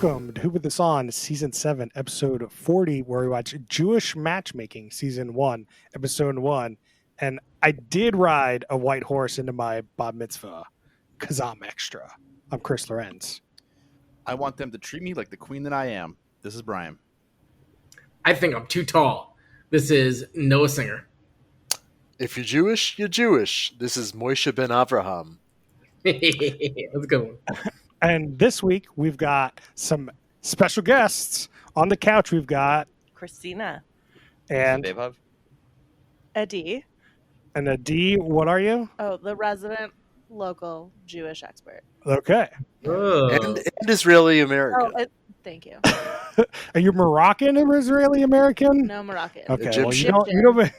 Welcome to Who Put This On, Season 7, Episode 40, where we watch Jewish Matchmaking, Season 1, Episode 1. And I did ride a white horse into my bar mitzvah, because I'm extra. I'm Chris Lorenz. I want them to treat me like the queen that I am. This is Brian. I think I'm too tall. This is Noah Singer. If you're Jewish, you're Jewish. This is Moshe ben Avraham. That's a good one. And this week, we've got some special guests. On the couch, we've got Christina. And Adi. And Adi, what are you? Oh, the resident local Jewish expert. Okay. And Israeli American. Oh, thank you. Are you Moroccan or Israeli American? No Moroccan. Okay, Egyptian. well, you don't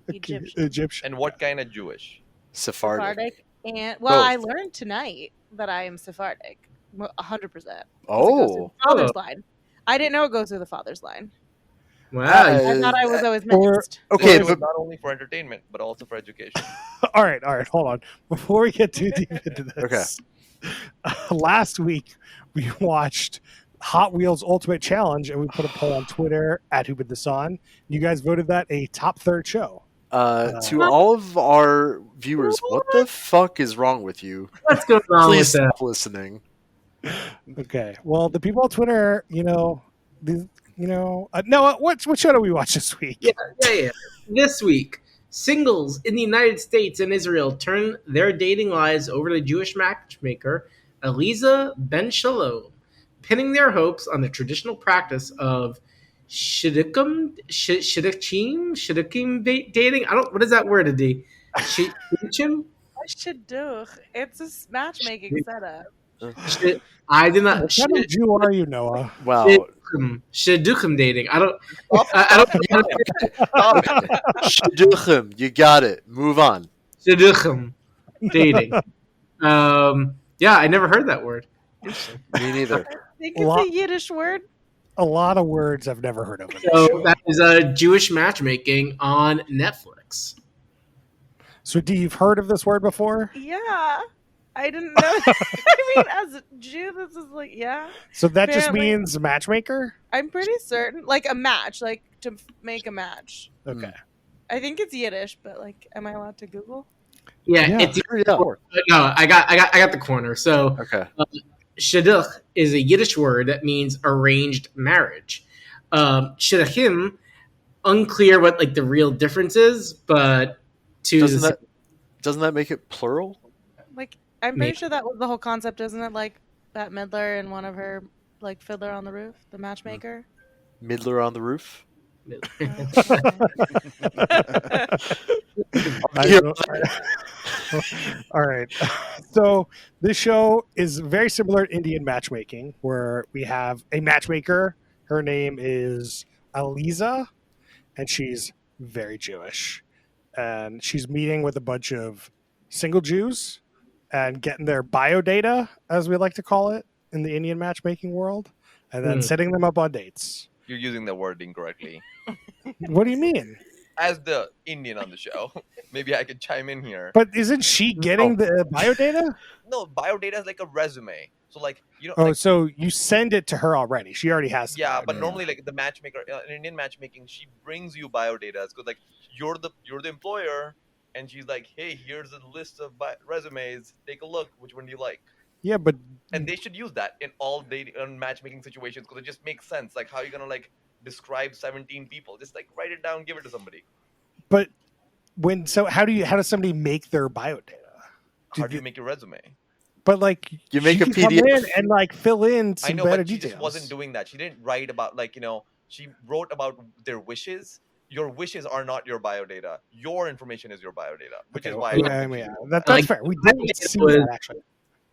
Egyptian. Egyptian. And what kind of Jewish? Sephardic. And well, Both. I learned tonight that I am Sephardic, 100%. Oh. Father's line. I didn't know it goes through the father's line. Wow. I thought I was always mixed. Okay, So it was but not only for entertainment, but also for education. All right, hold on. Before we get too deep into this, last week we watched Hot Wheels Ultimate Challenge, and we put a poll on Twitter at Who Put This On. You guys voted that a top third show. to all of our viewers, what the fuck is wrong with you? What's going on Please with that? stop listening. Okay, well, the people on Twitter, no, what show do we watch this week? Yeah. This week, singles in the United States and Israel turn their dating lives over to Jewish matchmaker Eliza Ben Shalom, pinning their hopes on the traditional practice of shidduchim dating. What is that word, Adi? Shidduchim? Shidduch. It's a matchmaking setup. I did not. What kind of Jew are you, Noah? Wow. Shidduchim dating. I don't. Shidduchim, you got it. Move on. Shidduchim dating. Yeah, I never heard that word. Me neither. I think it's a Yiddish word. A lot of words I've never heard of. So that is Jewish matchmaking on Netflix. So, do you've heard of this word before? Yeah. I didn't know. I mean, as a Jew, this is like, yeah. So that just Apparently. means matchmaker? I'm pretty certain. Like a match, like to make a match. Okay. I think it's Yiddish, but like, am I allowed to Google? Yeah, it's Yeah. no. I got the corner. So Okay. shidduch is a Yiddish word that means arranged marriage. Shidduchim, unclear what like the real difference is, but Doesn't that make it plural? Like, I'm pretty sure that was the whole concept, isn't it? Like Bette Midler and one of her, like Fiddler on the Roof, the matchmaker. Midler on the roof? All right. So this show is very similar to Indian matchmaking, where we have a matchmaker. Her name is Eliza, and she's very Jewish. And she's meeting with a bunch of single Jews and getting their biodata, as we like to call it in the Indian matchmaking world, and then setting them up on dates. You're using the word incorrectly. What do you mean? As the Indian on the show, maybe I could chime in here. But isn't she getting the biodata? No, biodata is like a resume. So like, Oh, like, so you send it to her already. She already has. yeah, the but biodata. normally like the matchmaker in Indian matchmaking, she brings you biodata. It's good. Like you're the employer, and she's like, hey, here's a list of resumes. Take a look. Which one do you like? Yeah, but And they should use that in all dating and matchmaking situations because it just makes sense. Like how are you gonna like describe 17 people? Just like write it down, give it to somebody. But how does somebody make their biodata? How do you make your resume? But like You make she a can come PDF. in and like fill in some I know, better but she details. just wasn't doing that. She didn't write about she wrote about their wishes. Your wishes are not your biodata. Your information is your biodata, which is why. That's Like, fair. We I didn't think it see was- that actually.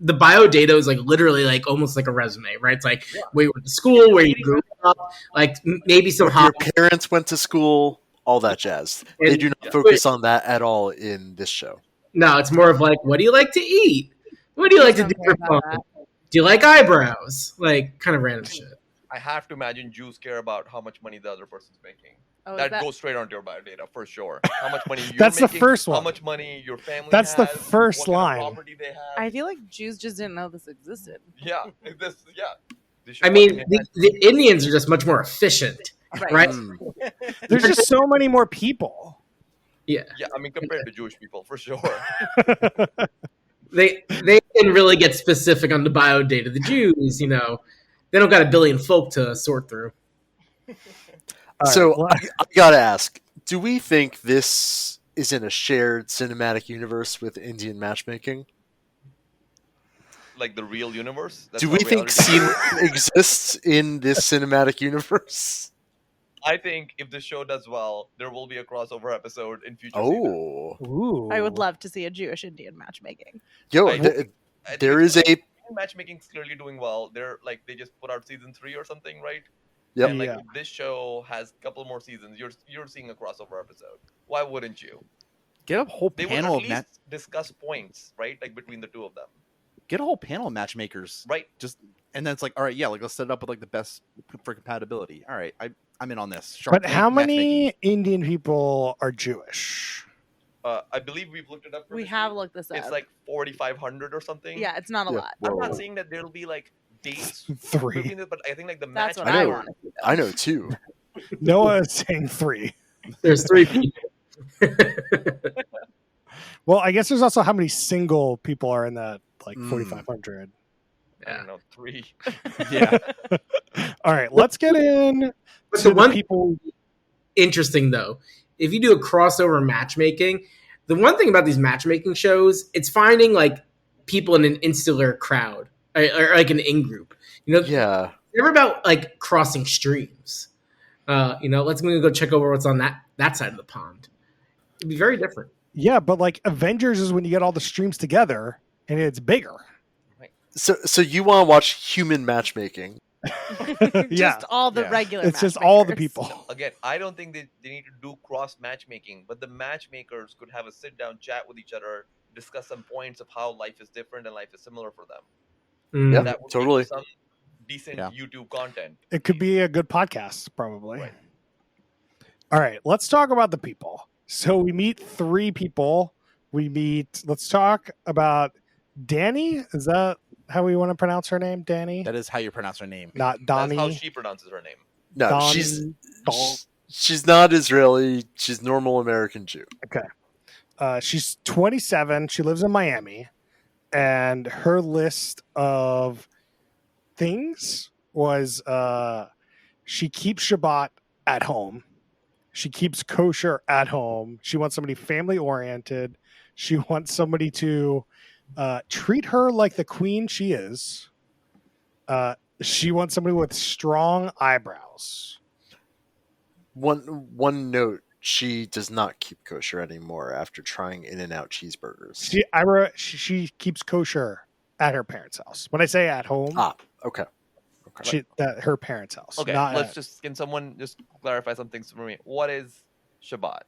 the biodata is like literally like almost like a resume, right? It's like where you went to school, where you grew up, like maybe some Your parents went to school, all that jazz. They do not focus on that at all in this show. No, it's more of like, what do you like to eat? What do you like to do for fun? Do you like eyebrows? Like kind of random shit. I have to imagine Jews care about how much money the other person's making. Oh, That goes straight onto your biodata for sure. How much money you're That's the making, first How one. much money your family That's the has, first what kind line. of property they have. I feel like Jews just didn't know this existed. Yeah, I mean, the Indians are just much more efficient, right? There's just so many more people. Yeah. Yeah, I mean, compared to Jewish people, for sure. They can really get specific on the bio data. The Jews, they don't got a billion folk to sort through. So I gotta ask, do we think this is in a shared cinematic universe with Indian matchmaking? Like the real universe? Do we think Scene exists in this cinematic universe? I think if the show does well, there will be a crossover episode in future Oh. seasons. Ooh. I would love to see a Jewish Indian matchmaking. Yo, I think there is a matchmaking's clearly doing well. They just put out season 3 or something, right? Yep. And if this show has a couple more seasons, you're seeing a crossover episode. Why wouldn't you? Get a whole They panel would of at least discuss points, right? Like between the two of them. get a whole panel of matchmakers, right? And then it's like, all right, yeah, like let's set it up with like the best for compatibility. All right, I'm in on this. But how many Indian people are Jewish? I believe we've looked it up. We have looked this up. It's like 4,500 or something. Yeah, it's not a lot. I'm not saying that there'll be like dates 3, between this, but I think like the That's match. what I want. I know 2. Noah is saying 3. There's 3 people. Well, I guess there's also how many single people are in that 4,500. I don't know, 3. Yeah. All right, let's get in. But to the one people. Interesting though, if you do a crossover matchmaking, the one thing about these matchmaking shows, it's finding like people in an insular crowd or like an in group. Yeah. It's never about like crossing streams. Let's go check over what's on that side of the pond. It'd be very different. Yeah, but like Avengers is when you get all the streams together and it's bigger. So you want to watch human matchmaking? Just all the regular. It's just all the people. Again, I don't think they need to do cross matchmaking, but the matchmakers could have a sit down chat with each other, discuss some points of how life is different and life is similar for them. Yeah, that would totally. Give some decent YouTube content. It could be a good podcast, probably. Right. All right, let's talk about the people. So we meet 3 people. Let's talk about Danny. Is that how we want to pronounce her name? Danny? That is how you pronounce her name. Not Donnie. That's how she pronounces her name. No, Donnie, she's not Israeli. She's normal American Jew. Okay. She's 27. She lives in Miami. And her list of things was she keeps Shabbat at home. She keeps kosher at home. She wants somebody family oriented. She wants somebody to treat her like the queen she is. She wants somebody with strong eyebrows. One note: she does not keep kosher anymore after trying In-N-Out cheeseburgers. She keeps kosher at her parents' house. When I say at home, okay. At her parents' house. Okay, can someone just clarify some things for me? What is Shabbat?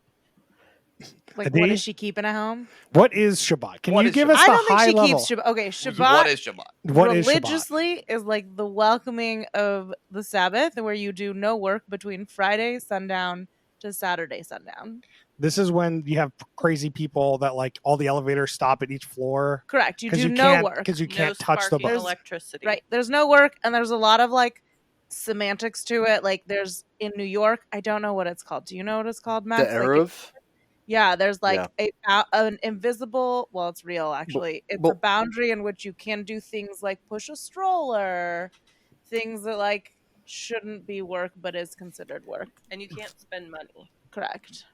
Like, what is she keeping at home? What is Shabbat? Can you give us the high level? I don't think she keeps Shabbat. Okay, Shabbat. What is Shabbat? Religiously is like the welcoming of the Sabbath, where you do no work between Friday sundown to Saturday sundown. This is when you have crazy people that like all the elevators stop at each floor. Correct. You do no work because you can't touch the bus. Electricity. Right. There's no work, and there's a lot of like semantics to it. Like there's in New York, I don't know what it's called. Do you know what it's called, Matt? The Erev? Yeah, there's like an invisible. Well, it's real actually. It's a boundary in which you can do things like push a stroller, things that like shouldn't be work but is considered work, and you can't spend money. Correct.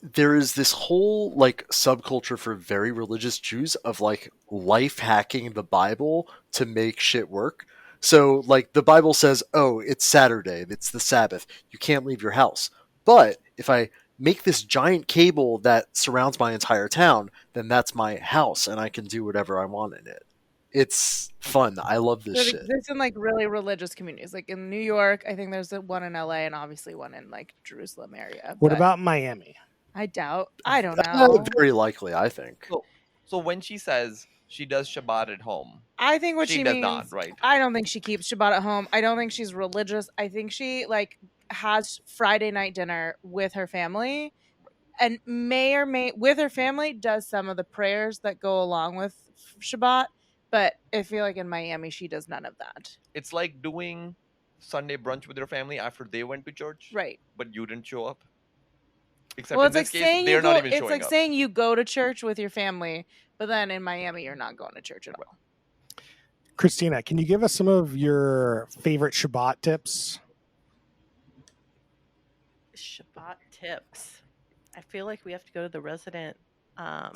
There is this whole like subculture for very religious Jews of like life hacking the Bible to make shit work. So like the Bible says, oh, it's Saturday, it's the Sabbath, you can't leave your house. But if I make this giant cable that surrounds my entire town, then that's my house and I can do whatever I want in it. It's fun. I love this shit. It exists in like really religious communities. Like in New York, I think there's one in LA and obviously one in like Jerusalem area. What about Miami? I doubt. I don't know. Very likely, I think. So when she says she does Shabbat at home, I think what she does means, not, right? I don't think she keeps Shabbat at home. I don't think she's religious. I think she like has Friday night dinner with her family, and may with her family does some of the prayers that go along with Shabbat, But I feel like in Miami, she does none of that. It's like doing Sunday brunch with your family after they went to church, Right. but you didn't show up. Except Well, in it's like this case, saying they're you not go. even It's showing like up. saying you go to church with your family, but then in Miami, you're not going to church at all. Christina, can you give us some of your favorite Shabbat tips? Shabbat tips. I feel like we have to go to the resident Ha-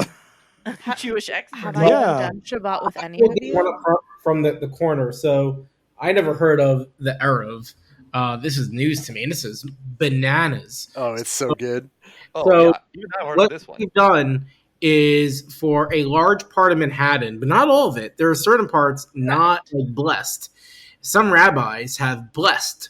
Jewish Have expert. I Yeah. ever done Shabbat with any We'll of get one you? up from the corner. So I never heard of the Erev. This is news to me, and this is bananas. Oh, it's so good. Oh So yeah, even I've heard of what this one. we've done is for a large part of Manhattan, but not all of it. There are certain parts not like blessed. Some rabbis have blessed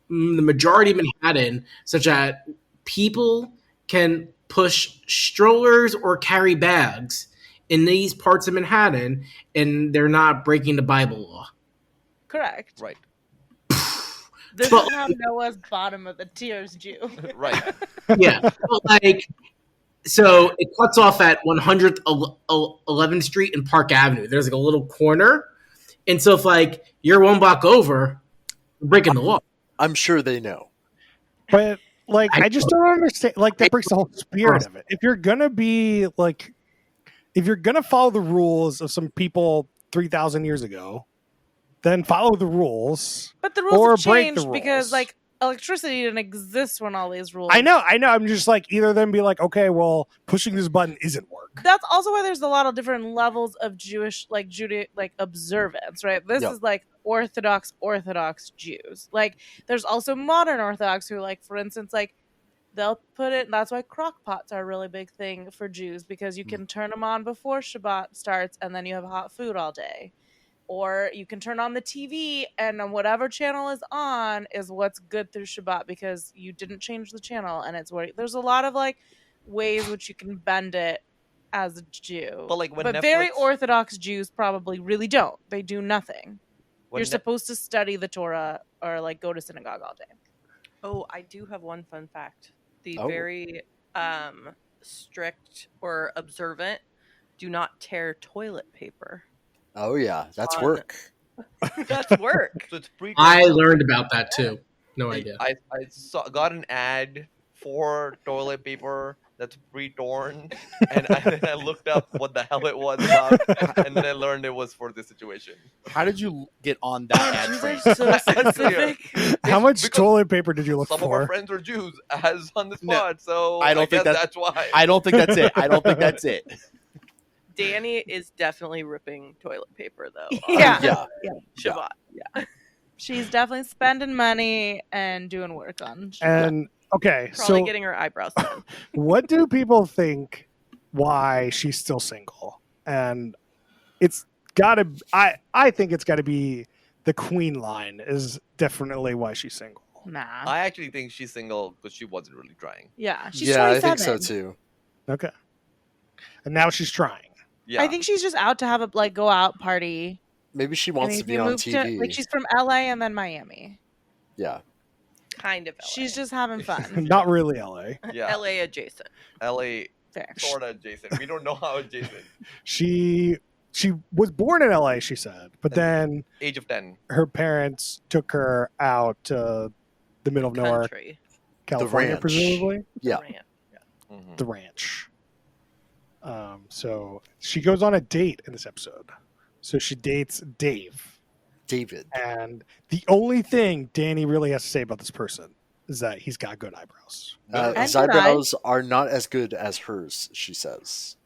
the majority of Manhattan, such that people can push strollers or carry bags in these parts of Manhattan, and they're not breaking the Bible law. Correct. Right, This But- is how Noah's bottom of the tiers Jew. right. Yeah, but like, so it cuts off at 100th 11th Street and Park Avenue. There's like a little corner, and so if like you're one block over, you're breaking the law. I'm sure they know. But like, I just don't understand. Like, that breaks the whole spirit of it. If you're gonna be like, if you're gonna follow the rules of some people 3,000 years ago, then follow the rules. But the Or rules have break the changed because rules. like electricity didn't exist when all these rules. I know. I'm just like, either of them be like, okay, well, pushing this button isn't work. That's also why there's a lot of different levels of Jewish observance, right? This Yep. is like Orthodox Jews. Like there's also modern Orthodox who, like, for instance, like they'll put it. That's why crock pots are a really big thing for Jews, because you can turn them on before Shabbat starts, and then you have hot food all day. Or you can turn on the TV, and on whatever channel is on is what's good through Shabbat, because you didn't change the channel, and it's what there's a lot of like ways which you can bend it as a Jew. But, like, when very Netflix- Orthodox Jews probably really don't. They do nothing. When You're Net- supposed to study the Torah or like go to synagogue all day. Oh, I do have one fun fact. The Oh. very strict or observant do not tear toilet paper. Oh yeah, that's Fun. work. That's work. So it's pre. I learned about that too. No idea. I got an ad for toilet paper that's pre-torn, and I looked up what the hell it was about, and then I learned it was for this situation. How did you get on that ad Jews train? are so specific. How much because toilet paper did you look Some of our for? friends are Jews, as on the No, spot, so I don't think guess that's- that's why. I don't think that's it. I don't think that's it. Danny is definitely ripping toilet paper though. Yeah. Yeah. Shabbat. Yeah. She's definitely spending money and doing work on Shabbat. And okay, Probably so getting her eyebrows done. what do people think why she's still single? And it's gotta, I think it's gotta be the queen line is definitely why she's single. Nah. I actually think she's single because she wasn't really trying. Yeah. She's Yeah, I 27. think so too. Okay. And now she's trying. Yeah, I think she's just out to have a like go out party. Maybe she I wants mean, to if be you on move TV. like she's from LA and then Miami. Yeah. Kind of LA. She's just having fun. Not really LA. yeah. LA adjacent. LA Fair. sort of adjacent. We don't know how adjacent. She was born in LA, she said, but then Age of 10. her parents took her out to the middle of nowhere, Country. California, ranch. presumably. Yeah. Rant. Mhm. The ranch. So she goes on a date in this episode. So she dates Dave. David. And the only thing Danny really has to say about this person is that he's got good eyebrows. And His good eyebrows are not as good as hers, she says.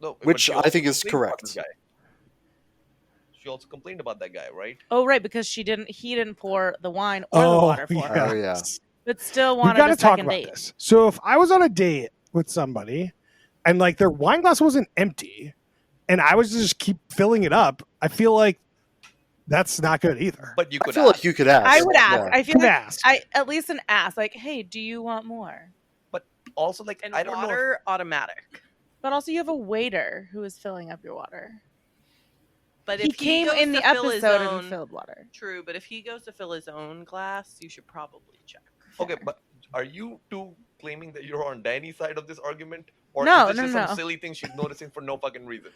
No, but Which she I also think is complained about correct. this guy. She also complained about that guy, right? Oh right, because he didn't pour the wine or the water for her, Oh, yeah. but still We wanted got to a talk second about date. this. So if I was on a date with somebody and like their wine glass wasn't empty and I was to just keep filling it up, I feel like that's not good either. But you I could feel ask. like you could ask. I would ask. Yeah. I feel Could like ask. I at least an ask, like, hey, do you want more? Also, like, And I don't know. water automatic. But also, you have a waiter who is filling up your water. But He if came goes in the to fill his episode own- and filled water. True, but if he goes to fill his own glass, you should probably check. Okay, but are you two claiming that you're on Danny's side of this argument? Or No, is this no, just no. some silly thing she's noticing for no fucking reason?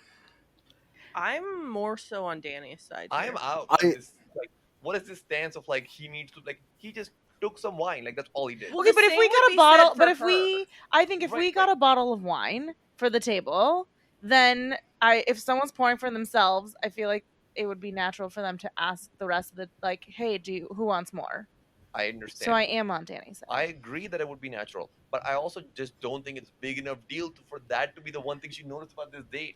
I'm more so on Danny's side. I am here. out. I- On this, like, what is this stance of like he needs to like he just took some wine, like that's all he did. Well, Okay, the but if same we would got be a bottle, said but for if her. we, I think if we Right, got right. a bottle of wine for the table, then if someone's pouring for themselves, I feel like it would be natural for them to ask the rest of the, like, hey, who wants more? I understand. So I am on Danny's side. I agree that it would be natural, but I also just don't think it's big enough deal for that to be the one thing she noticed about this date.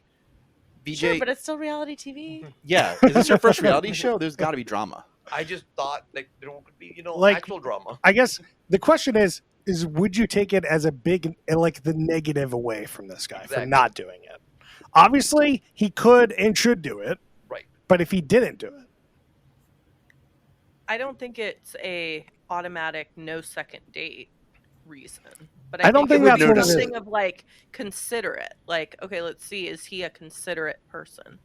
BJ, Sure, but it's still reality TV. yeah, is this your first reality show? There's got to be drama. I just thought like there could be Like- actual drama. I guess the question is would you take it as a big, like, the negative away from this guy for Exactly. not doing it? Obviously, he could and should do it, Right. but if he didn't do it, I don't think it's a automatic no second date reason. But I don't think it would that's be what it is. something of like considerate. Like, okay, let's see, is he a considerate person?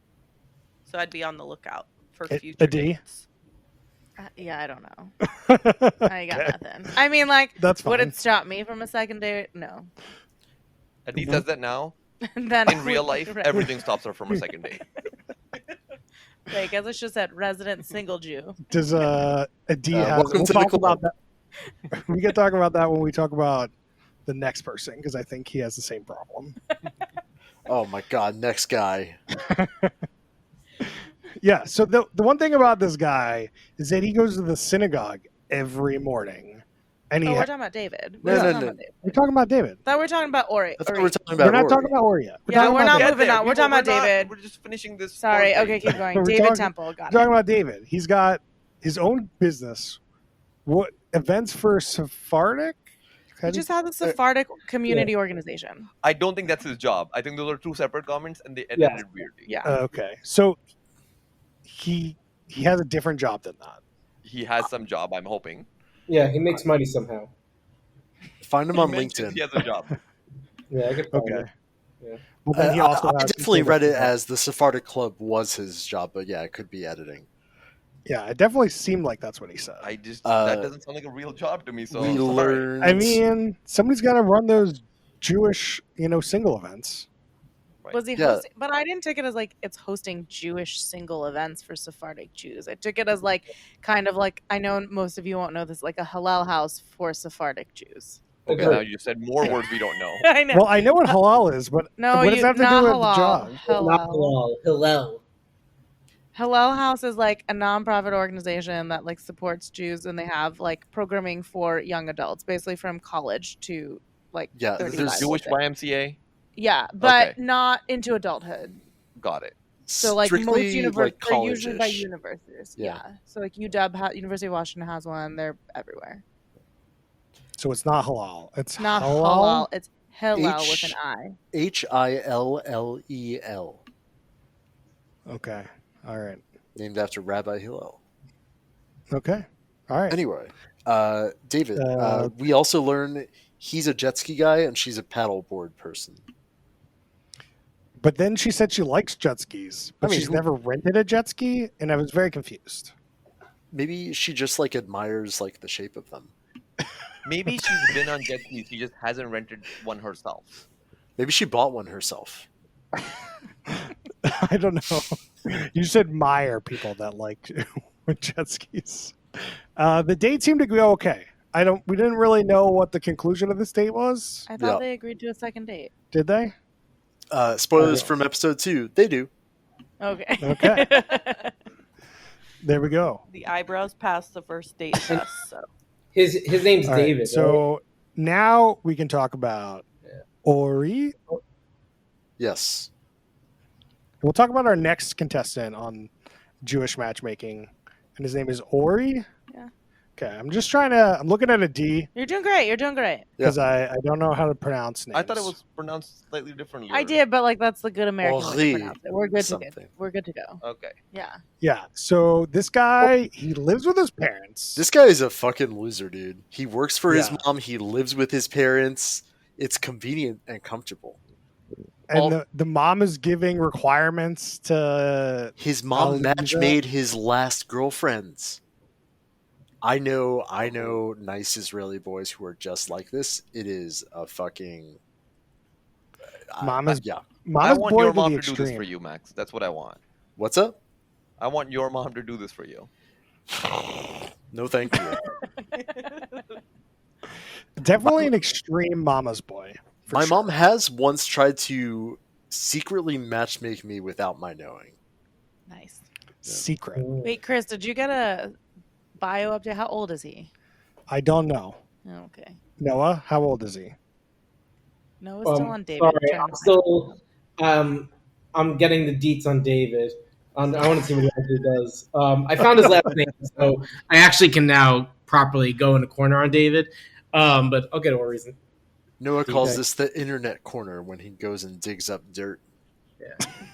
So I'd be on the lookout for future a D? dates. Yeah, I don't know. I got Okay. nothing. I mean, like, That's fine. would it stop me from a second date? No. Adi does that now. Then In real life, right. everything stops her from a second date. I guess it's just that resident single Jew. Does a D has? welcome We'll to the talk about club. that. We can talk about that when we talk about the next person because I think he has the same problem. Oh my god, next guy. Yeah. So the one thing about this guy is that he goes to the synagogue every morning, and he Oh, we're talking about David. No, We're no, not no. talking about David. we're talking about David. Thought we were talking about Ori. I thought Ori. we were talking about We're not Rory. talking about Ori yet. We're Yeah, talking we're about not David. moving on. We're talking about David. We're just finishing this. Sorry. first Okay, date. keep going. We're David talking- Temple. We're Got talking it. about David. He's got his own business. What events for Sephardic? He just had the Sephardic community organization. I don't think that's his job. I think those are two separate comments, and they Yeah. edited it weirdly. Yeah. Okay, so he has a different job than that. He has some job. I'm hoping. Yeah, he makes money somehow. Find him He on mentions LinkedIn. He has a job. Yeah, I could find Okay. it. Yeah. Well, then he also I has definitely control read of it the- as the Sephardic Club was his job, but yeah, it could be editing. Yeah, it definitely seemed like that's what he said. I just Uh, that doesn't sound like a real job to me. So we I'm sorry. learned. I mean, somebody's got to run those Jewish, single events. Right. Was he Yeah. hosting? But I didn't take it as like it's hosting Jewish single events for Sephardic Jews. I took it as like kind of like I know most of you won't know this, like a halal house for Sephardic Jews. Okay, Agreed. now you said more words we don't know. I know. Well, I know what halal is, but No, what does that have to not do with halal. the job? Not Halal. Hillel. Halal House is like a nonprofit organization that like supports Jews, and they have like programming for young adults, basically from college to like Yeah, 35. there's Jewish let's say. YMCA. Yeah, but Okay. not into adulthood. Got it. So like strictly most universities, like they're usually by college-ish. universities. Yeah. Yeah. So like University of Washington has one. They're everywhere. So it's not halal. It's Not halal. halal. It's Hillel with H- an I. Hillel, Okay. All right. named after Rabbi Hillel. Okay. All right. Anyway, David, Uh, we also learn he's a jet ski guy and she's a paddleboard person. But then she said she likes jet skis, but I mean, she's who- never rented a jet ski, and I was very confused. Maybe she just like admires like the shape of them. Maybe she's been on jet skis. She just hasn't rented one herself. Maybe she bought one herself. I don't know. You just admire people that like jet skis. The date seemed to go okay. We didn't really know what the conclusion of this date was. I thought Yeah. they agreed to a second date. Did they? Spoilers Okay. from episode 2. They do. Okay. Okay. There we go. The eyebrows passed the first date test, so His name's All right, David. so now we can talk about Yeah. Ori. Yes. We'll talk about our next contestant on Jewish matchmaking, and his name is Ori. Yeah. Okay, I'm looking at a D You're doing great. You're doing great. because I don't know how to pronounce names. I thought it was pronounced slightly differently. I did, but like that's the good American way to Ori pronounce it. We're good to something. go. We're good to go. Okay. Yeah. Yeah. So this guy, he lives with his parents. This guy is a fucking loser, dude. He works for his Yeah. mom. He lives with his parents. It's convenient and comfortable. and the mom is giving requirements to His mom Aliza? match made his last girlfriends. I know nice Israeli boys who are just like this. It is a fucking Mom is yeah. Mama's want boy your to the mom to do this extreme. for you, Max. That's what I want. What's up? I want your mom to do this for you. No, thank you. Definitely an extreme mama's boy. For My sure. mom has once tried to secretly matchmake me without my knowing. Nice. Secret. Wait, Chris, did you get a bio update? How old is he? I don't know. Oh, okay. Noah, how old is he? Noah's still on David. Sorry, Trying I'm to still. I'm getting the deets on David. I want to see what he actually does. I found his last name, so I actually can now properly go in the corner on David. But I'll get a reason. Noah calls Okay. this the internet corner when he goes and digs up dirt.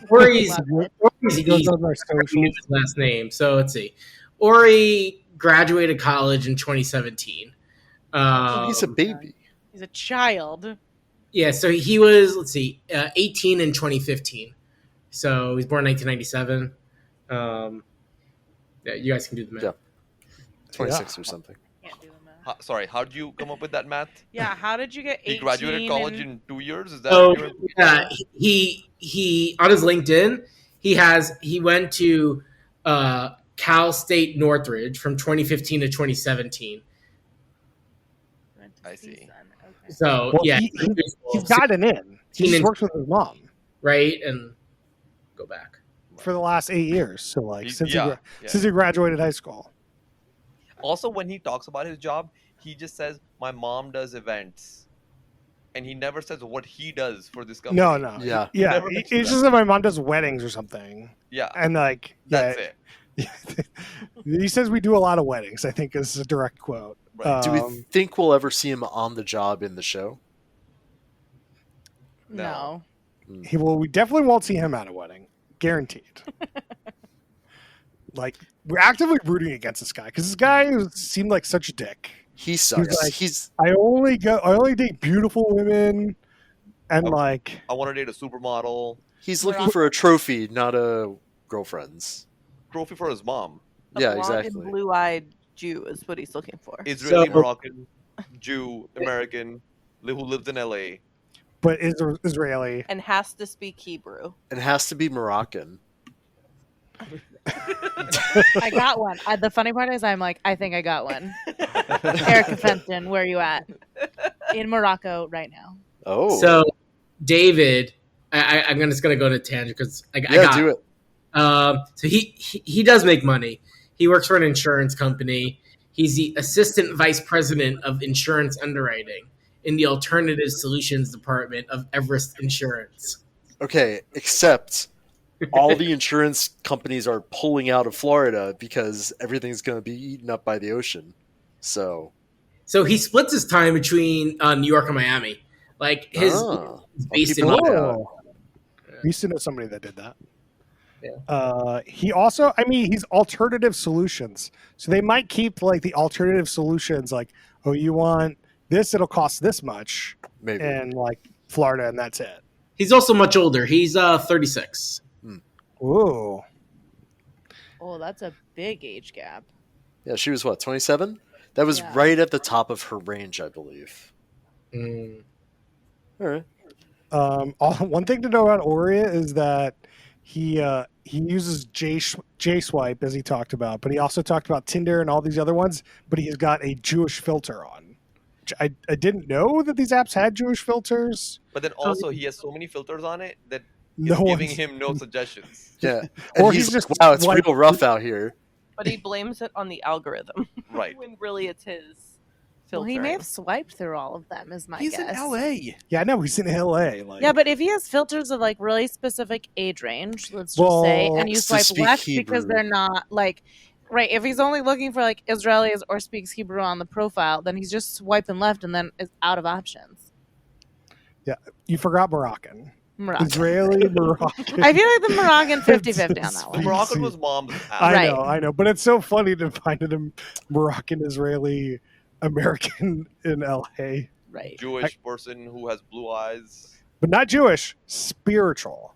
Ori's Love it. He goes easy. on our I knew socials. his last name. So let's see. Ori graduated college in 2017. Oh, he's a Um, baby. He's a child. yeah, so he was, let's see, 18 in 2015. So he's born 1997. Yeah, you guys can do the math. Yeah. 26 or something. Can't do the math. Sorry, how did you come up with that math? Yeah, how did you get 18? He graduated college in 2 years. Is that So your? he on his LinkedIn he went to Cal State Northridge from 2015 to 2017. I see. Okay. So Well, yeah, he's gotten in. He just and- works with his mom right and go back. for the last 8 years. So like since he graduated high school. Also, when he talks about his job, he just says, "My mom does events," and he never says what he does for this company. No. Yeah. Yeah. Never It's mentioned just that my mom does weddings or something. Yeah, And like that's it. He says we do a lot of weddings, I think is a direct quote. Right. Do we think we'll ever see him on the job in the show? No. We definitely won't see him at a wedding. Guaranteed. Like we're actively rooting against this guy because this guy seemed like such a dick. He sucks. like- He's I only date beautiful women and I want to date a supermodel. he's looking for a trophy, not a girlfriend's. Trophy for his mom. A Yeah, blonde exactly. and blue-eyed Jew is what he's looking for. Israeli, So- Moroccan, Jew, American, who lives in LA. but is Israeli. And has to speak Hebrew. It has to be Moroccan. I got one. The funny part is I'm like, I think I got one. Erica Fenton, where are you at? In Morocco right now. Oh, So David, I'm just gonna go to tangent because I yeah, got do it. So he does make money. He works for an insurance company. He's the assistant vice president of insurance underwriting in the alternative solutions department of Everest Insurance. Okay, except all the insurance companies are pulling out of Florida because everything's going to be eaten up by the ocean. So he splits his time between New York and Miami. Like his I'll based keep in an eye out. Oh. We used to know somebody that did that. Yeah. He also, he's alternative solutions. So they might keep like the alternative solutions, like, oh, you want this, it'll cost this much, Maybe. and like Florida, and that's it. He's also much older. He's 36. Ooh. Oh, that's a big age gap. Yeah, she was what, 27? That was Yeah. right at the top of her range, I believe. Mm. All right. One thing to know about Oria is that he uses J Swipe as he talked about, but he also talked about Tinder and all these other ones. But he's got a Jewish filter on. Which I didn't know that these apps had Jewish filters. But then also he has so many filters on it that No it's giving one's- him no suggestions. Yeah. Or And he's he's just like, wow, it's like- real rough out here. But he blames it on the algorithm. Right. When really it's his Well, he may filtering. have swiped through all of them, is my He's guess. in LA. Yeah, I know he's in LA. Like, Yeah, but if he has filters of like really specific age range, let's just Well, say, and you to swipe speak left Hebrew. because they're not like, right, if he's only looking for like Israelis or speaks Hebrew on the profile, then he's just swiping left and then it's out of options. you forgot Moroccan. Moroccan. Israeli, Moroccan. I feel like the Moroccan 50-50 on that The one. Moroccan was mom's app. Right. I know, but it's so funny to find a Moroccan Israeli American in LA, Right. Jewish person who has blue eyes. but not Jewish, spiritual.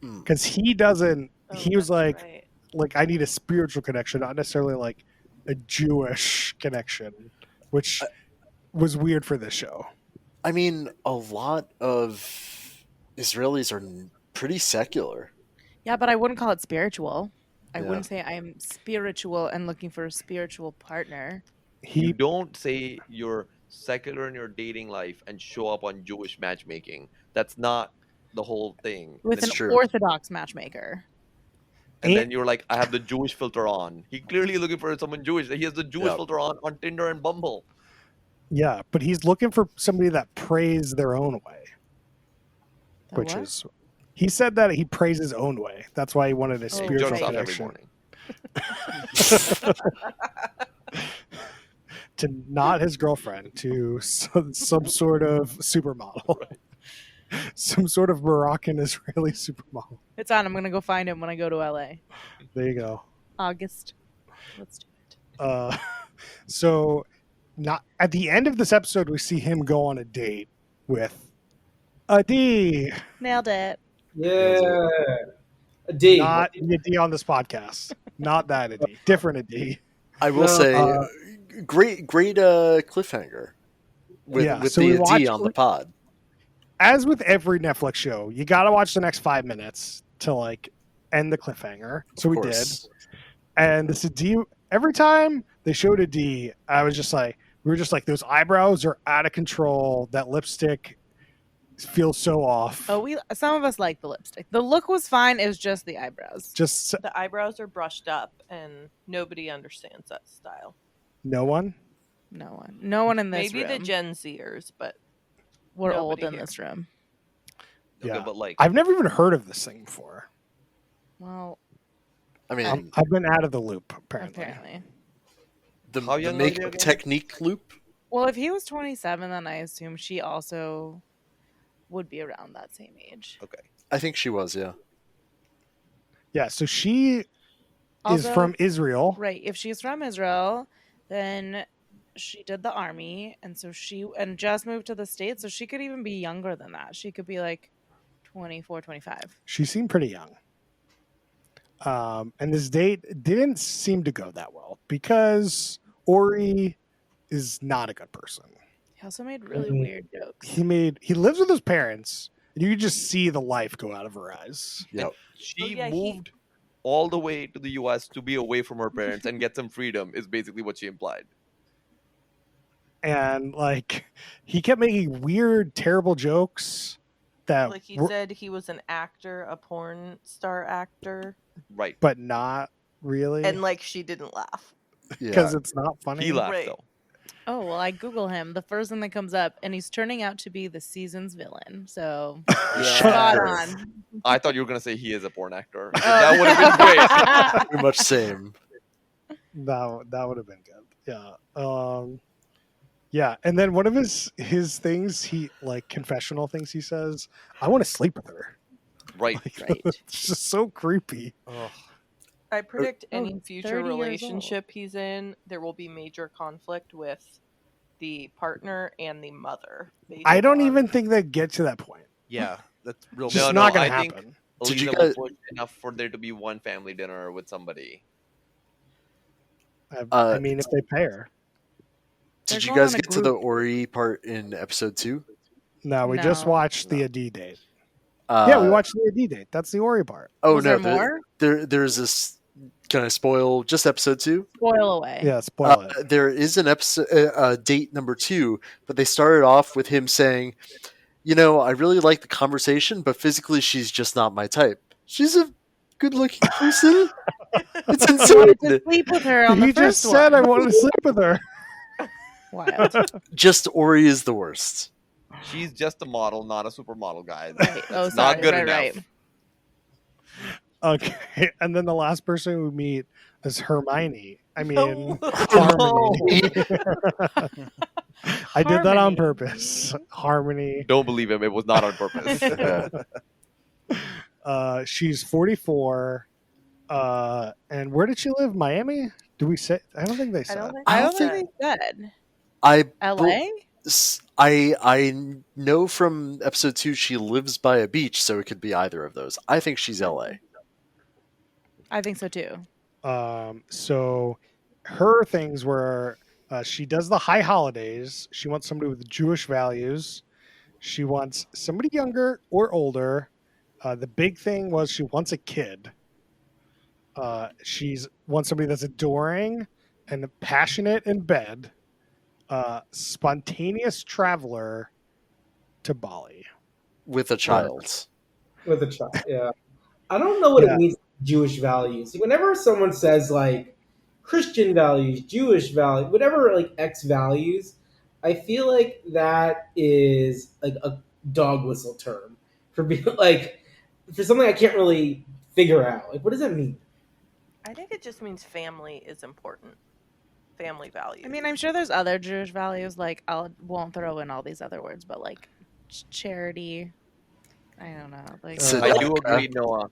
Hmm. Because he doesn't. Oh, He was that's like, right. I need a spiritual connection, not necessarily like a Jewish connection, which was weird for this show. I mean, a lot of Israelis are pretty secular. Yeah, but I wouldn't call it spiritual. I Yeah. wouldn't say I'm spiritual and looking for a spiritual partner. You He don't say you're secular in your dating life and show up on Jewish matchmaking. That's not the whole thing. With an It's true. Orthodox matchmaker. And then you're like, I have the Jewish filter on. He clearly is looking for someone Jewish. He has the Jewish Yep. filter on Tinder and Bumble. yeah, but he's looking for somebody that prays their own way, The which what? is he said that he prays his own way. That's why he wanted a Oh, He spiritual jerks off every connection. morning. To not his girlfriend, to some sort of supermodel, some sort of Moroccan Israeli supermodel. It's on. I'm gonna go find him when I go to LA. There you go. August. Let's do it. So, not at the end of this episode, we see him go on a date with a D, Nailed it. Yeah. A D. not a D on this podcast, not that a D, different a D. I will No, say, great cliffhanger with, Yeah, with so the we D watch- on the pod. As with every Netflix show, you got to watch the next 5 minutes to like end the cliffhanger. So we did. And this D, every time they showed a D, I was just like, we were just like, those eyebrows are out of control. That lipstick feels so off. Oh, some of us like the lipstick. The look was fine. It was just the eyebrows. Just The eyebrows are brushed up, and nobody understands that style. no one. No one in this Maybe room. the Gen Zers, but We're old nobody in here. this room. Okay, Yeah. but like, I've never even heard of this thing before. Well, I mean, I've been out of the loop, apparently. apparently. How the young are make you again? technique loop. Well, if he was 27, then I assume she also would be around that same age. okay, I think she was, yeah. Yeah, so she is Also- from Israel. Right. If she's from Israel, then she did the army, and so and just moved to the States, so she could even be younger than that. She could be like 24, 25. She seemed pretty young. And this date didn't seem to go that well because Ori is not a good person. He also made really Mhm. weird jokes. He lives with his parents, and you can just see the life go out of her eyes. Yep. she yeah, moved all the way to the U.S. to be away from her parents and get some freedom. Is basically what she implied. And like he kept making weird, terrible jokes that like he were- said, he was an actor, a porn star actor, Right. but not really. and like she didn't laugh. Because Yeah. it's not funny. He laughed Right. though. Oh, well, I Google him. The first thing that comes up, and he's turning out to be the season's villain. So, spot on. I thought you were gonna say he is a porn actor. That would have been great. Pretty much same. That would have been good. Yeah. Yeah, and then one of his things, he like confessional things he says, I want to sleep with her. Right. Right. It's just so creepy. I predict Oh, any he's future 30 years old. relationship he's in, there will be major conflict with the partner and the mother. based I don't on- even think they get to that point. Yeah, that's real. It's just no, not gonna I think happen. Did you Aliza guys- will push enough for there to be one family dinner with somebody. I mean, if they pay her. They're Did you going guys on a get to the group. Ori part in episode 2? No, we just No. watched the Adi date. Yeah, we watched the Adi date. That's the Ori part. Oh Was no, there more? there's this. Can I spoil just episode 2? Spoil away. Yeah, spoil it. There is an episode, date number 2, but they started off with him saying, I really like the conversation, but physically she's just not my type. She's a good-looking person. It's I insane. wanted to sleep with her on He the just first said one. I wanted to sleep with her. Wild. Just Ori is the worst. She's just a model, not a supermodel, guys. Right. Oh, It's not sorry. good right, enough. right. Okay, and then the last person we meet is Hermione. I mean, No. Harmony. I did that on Harmony. purpose. Harmony. Don't believe him. It was not on purpose. Yeah. She's 44. And where did she live? Miami? Do we say? I don't think they I said. don't think, I I don't don't think they said. I LA? I know from episode 2 she lives by a beach, so it could be either of those. I think she's LA. I think so too. So her things were she does the high holidays. She wants somebody with Jewish values. She wants somebody younger or older. The big thing was she wants a kid. She's wants somebody that's adoring and passionate in bed. Spontaneous traveler to Bali. With a child. With a child. Yeah. I don't know what it Yeah. means, Jewish values. Whenever someone says like Christian values, Jewish values, whatever like X values, I feel like that is like a dog whistle term for being like for something I can't really figure out. Like, what does that mean? I think it just means family is important. Family values. I mean, I'm sure there's other Jewish values. Like, won't throw in all these other words, but like charity. I don't know. Like, I do Tzedakah. agree, Noah.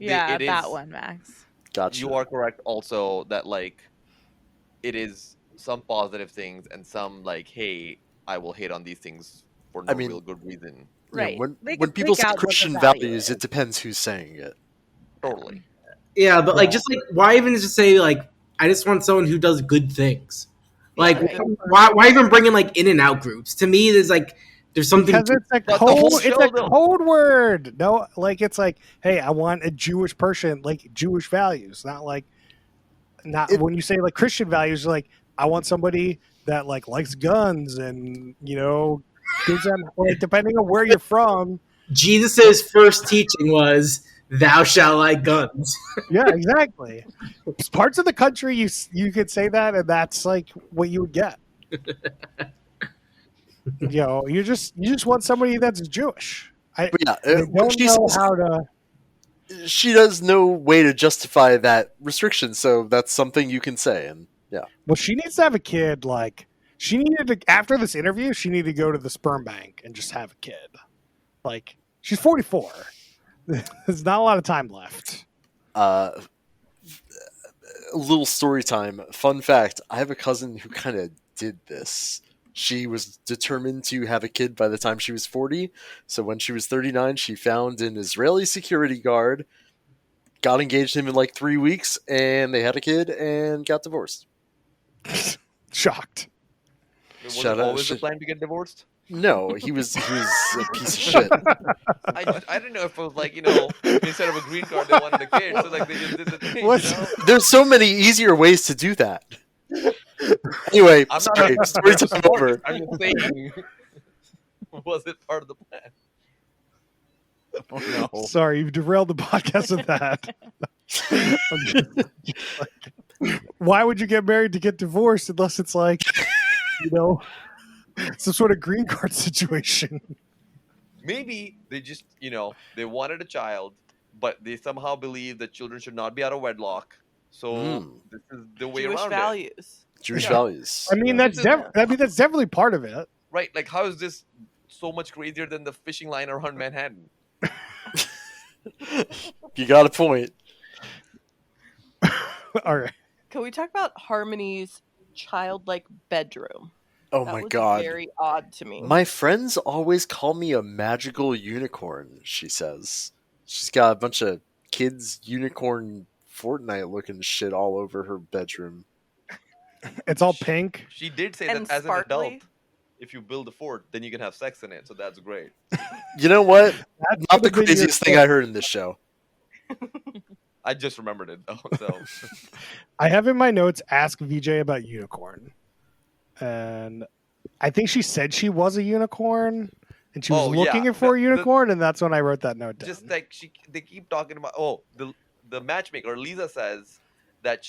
yeah, It is, that one, Max. Gotcha. you are correct also that like it is some positive things and some like, hey, I will hate on these things for no real good reason. Right. When They when can people pick say out what the Christian value values, is. it depends who's saying it. Totally. Yeah, but like just like why even just say like I just want someone who does good things. Like right. why even bring in like in and out groups? To me, there's something Because it's a But the whole code. It's show, a though- code word. No, like it's like, hey, I want a Jewish person, like Jewish values, not like when you say like Christian values, like I want somebody that like likes guns and gives them like depending on where you're from. Jesus' first teaching was thou shalt like guns. Yeah, exactly. Parts of the country you could say that, and that's like what you would get. You just want somebody that's Jewish. But yeah, They when don't she know says- how to. she does no way to justify that restriction, so that's something you can say. And yeah, Well, she needs to have a kid. Like she needed to after this interview, she needed to go to the sperm bank and just have a kid. Like she's 44. There's not a lot of time left. a little story time. Fun fact: I have a cousin who kind of did this. She was determined to have a kid by the time she was 40. So when she was 39, she found an Israeli security guard, got engaged to him in like 3 weeks, and they had a kid and got divorced. Shocked. Was Shout it out- always the sh- plan to get divorced? No, he was a piece of shit. I didn't know if it was like, instead of a green card, they wanted a kid. So like they just did the thing, What's- There's so many easier ways to do that. Anyway, I'm sorry, not story time over. I'm just saying, was it part of the plan? Oh no. Sorry, you've derailed the podcast with that. Why would you get married to get divorced unless it's like, some sort of green card situation? Maybe they just, they wanted a child, but they somehow believe that children should not be out of wedlock. So this is the way Jewish around it. values. Jewish Yeah. values. I mean, that's definitely part of it. Right? Like, how is this so much crazier than the fishing line around Manhattan? You got a point. All right. Can we talk about Harmony's childlike bedroom? Oh That my was god. very odd to me. My friends always call me a magical unicorn, she says. She's got a bunch of kids' unicorn Fortnite looking shit all over her bedroom. It's all pink. She did say And that as an sparkly. adult, if you build a fort, then you can have sex in it. So that's great. You know what? That Not the could've been your craziest thing I heard in this show. I just remembered it though. So I have in my notes, ask VJ about unicorn. And I think she said she was a unicorn and she was Oh, yeah. looking for a The- unicorn, and that's when I wrote that note down. just like they keep talking about. Oh, the matchmaker Lisa says that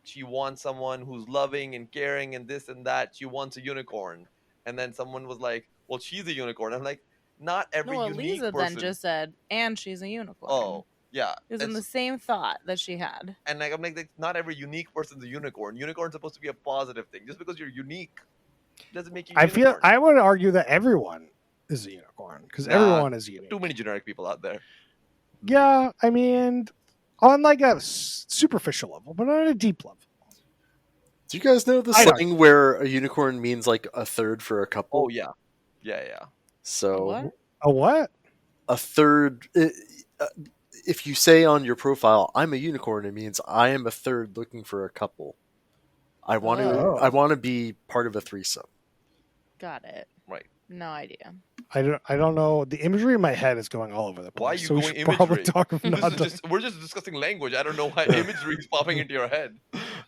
she wants someone who's loving and caring and this and that. She wants a unicorn, and then someone was like, "Well, she's a unicorn." I'm like, not every No, unique Eliza person. then just said, and she's a unicorn. Oh, yeah. It was in the It's- same thought that she had. And like I'm like, not every unique person's a unicorn. Unicorn's supposed to be a positive thing. Just because you're unique doesn't make you. I would argue that everyone is a unicorn because Nah. everyone is unique. Too many generic people out there. Yeah, I mean, on like a superficial level, but on a deep level. Do you guys know the I don't. slang where a unicorn means like a third for a couple? Oh yeah, yeah. So What? A what? a third. If you say on your profile, "I'm a unicorn," it means I am a third looking for a couple. I want to. Oh. I want to be part of a threesome. Got it. Right. No idea. I don't know. The imagery in my head is going all over the place. Why are you so we going should probably imagery? talk of not. We're just discussing language. I don't know why imagery is popping into your head.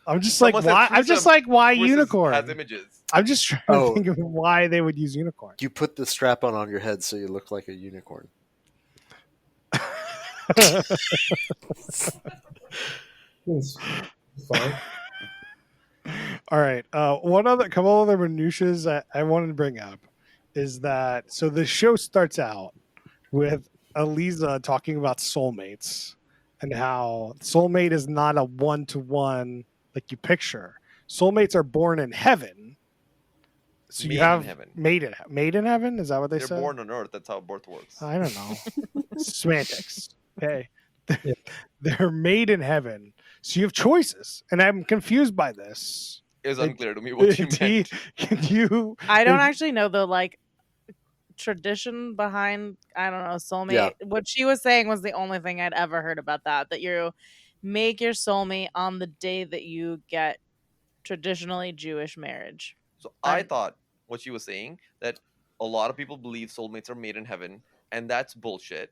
I'm just like Someone said why. I'm just threesome like why versus unicorn. has images. I'm just trying to think of why they would use unicorn. You put the strap on your head so you look like a unicorn. It's fine. All right. Couple other minutiae I wanted to bring up is that so the show starts out with Eliza talking about soulmates and how soulmate is not a one-to-one like you picture. Soulmates are born in heaven. So Made you have in heaven. made in heaven. Is that what they They're said? born on Earth. That's how birth works. I don't know. Semantics. Okay. Yeah. They're made in heaven. So you have choices. And I'm confused by this. It was unclear to me what you meant. Can you I don't actually know the like tradition behind I don't know soulmate. Yeah. What she was saying was the only thing I'd ever heard about that you make your soulmate on the day that you get traditionally Jewish marriage. So I thought what she was saying that a lot of people believe soulmates are made in heaven, and that's bullshit.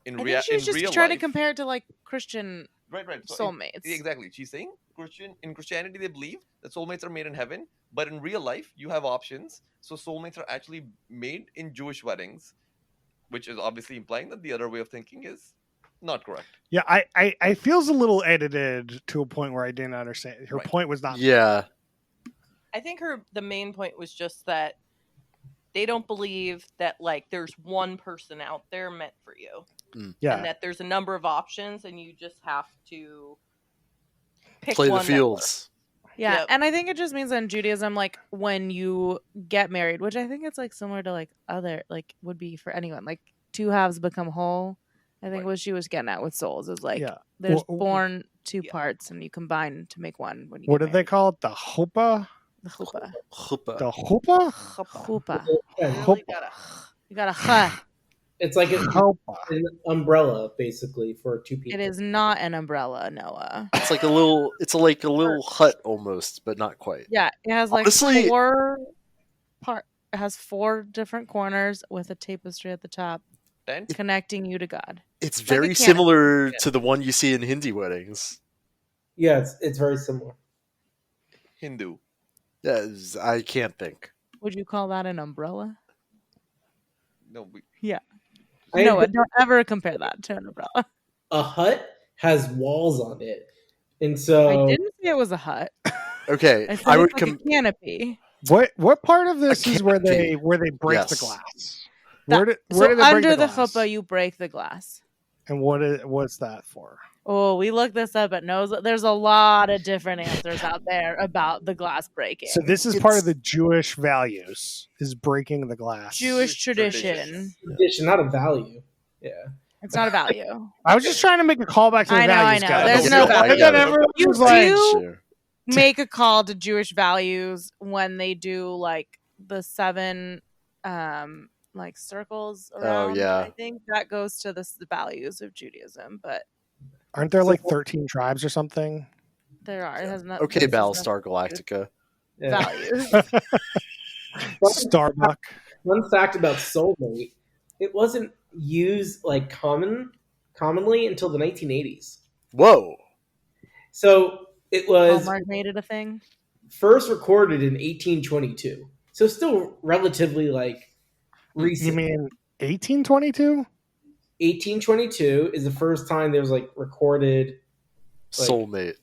I think she was just trying to compare it to like Christian right. So soulmates. exactly. She's saying in Christianity they believe that soulmates are made in heaven, but in real life you have options. So soulmates are actually made in Jewish weddings, which is obviously implying that the other way of thinking is not correct. Yeah, I feels a little edited to a point where I didn't understand. Her Right. point was not. Yeah. I think the main point was just that they don't believe that like there's one person out there meant for you. Yeah. And that there's a number of options and you just have to pick Play one the fields. Yeah, Yep. and I think it just means in Judaism, like when you get married, which I think it's like similar to like other like would be for anyone, like two halves become whole. I think Right. what she was getting at with souls is like Yeah. there's Wh- born two yeah. parts and you combine to make one. When you What get did they married. call it? The chuppah? The chuppah. Chuppah. The chuppah? Chuppah. Yeah, Really gotta You got a huh. it's like Chuppah. an umbrella basically for two people. It is not an umbrella, Noah. It's like a little hut almost, but not quite. Yeah, it has like Honestly- It has 4 different corners with a tapestry at the top Tent? connecting you to God. It's like a very canopy. similar to the one you see in Hindi weddings. Yeah, it's very similar. Hindu. Yes, I can't think. Would you call that an umbrella? No, I Noah, agree. don't ever compare that to an umbrella. A hut has walls on it, and I so didn't say it was a hut. Okay, I said I would it's like a canopy. What part of this is where they canopy. break the Yes. glass? That- Where did so they break under the glass? chuppah, you break the glass. And what's that for? Oh, we looked this up at Noah's. There's a lot of different answers out there about the glass breaking. So this is part of the Jewish values is breaking the glass. Jewish tradition. tradition, not a value. Yeah, It's not a value. I was just trying to make a callback to the I know, values. I know. guys. There's no And then value. everyone You was like, do Sure. make a call to Jewish values when they do like the 7 like circles around. yeah. I think that goes to the values of Judaism, but aren't there like 13 tribes or something? there are. It has not. Okay, this has Battlestar Galactica. yeah. values. Starbuck. Fun fact about soulmate: it wasn't used like commonly until the 1980s. Whoa. So it was Hallmark made it a thing. first recorded in 1822. So still relatively like recent. You mean 1822? 1822 is the first time there was like recorded. Like- Soulmate.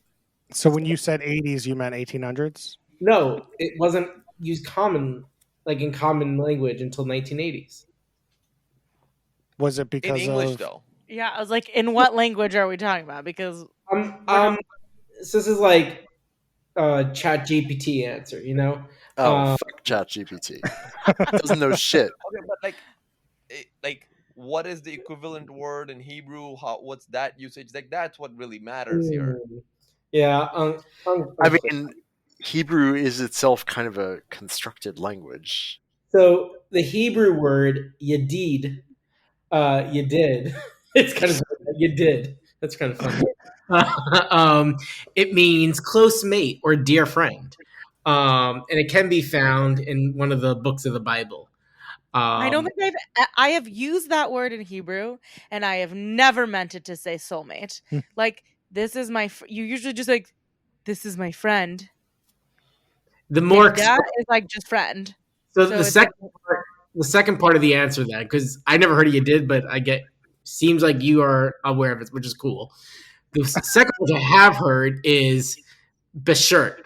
So when you said 80s, you meant 1800s? No, it wasn't used in common language until 1980s. Was it in because English of though. Yeah, I was like, in what language are we talking about? Because So this is like Chat GPT answer, you know? Oh, fuck ChatGPT. Doesn't know shit. Okay, but like what is the equivalent word in Hebrew? What's that usage? Like that's what really matters here. Yeah. I mean, Hebrew is itself kind of a constructed language. So the Hebrew word yedid, you did. It's kind of you did. That's kind of funny. It means close mate or dear friend, and it can be found in one of the books of the Bible. I don't think I have used that word in Hebrew, and I have never meant it to say soulmate. Like, this is my. You usually just like, this is my friend. The more That is like just friend. so So the it's second part of the answer to that, because I never heard of you did, but I get seems like you are aware of it, which is cool. The second which I have heard is Beshert.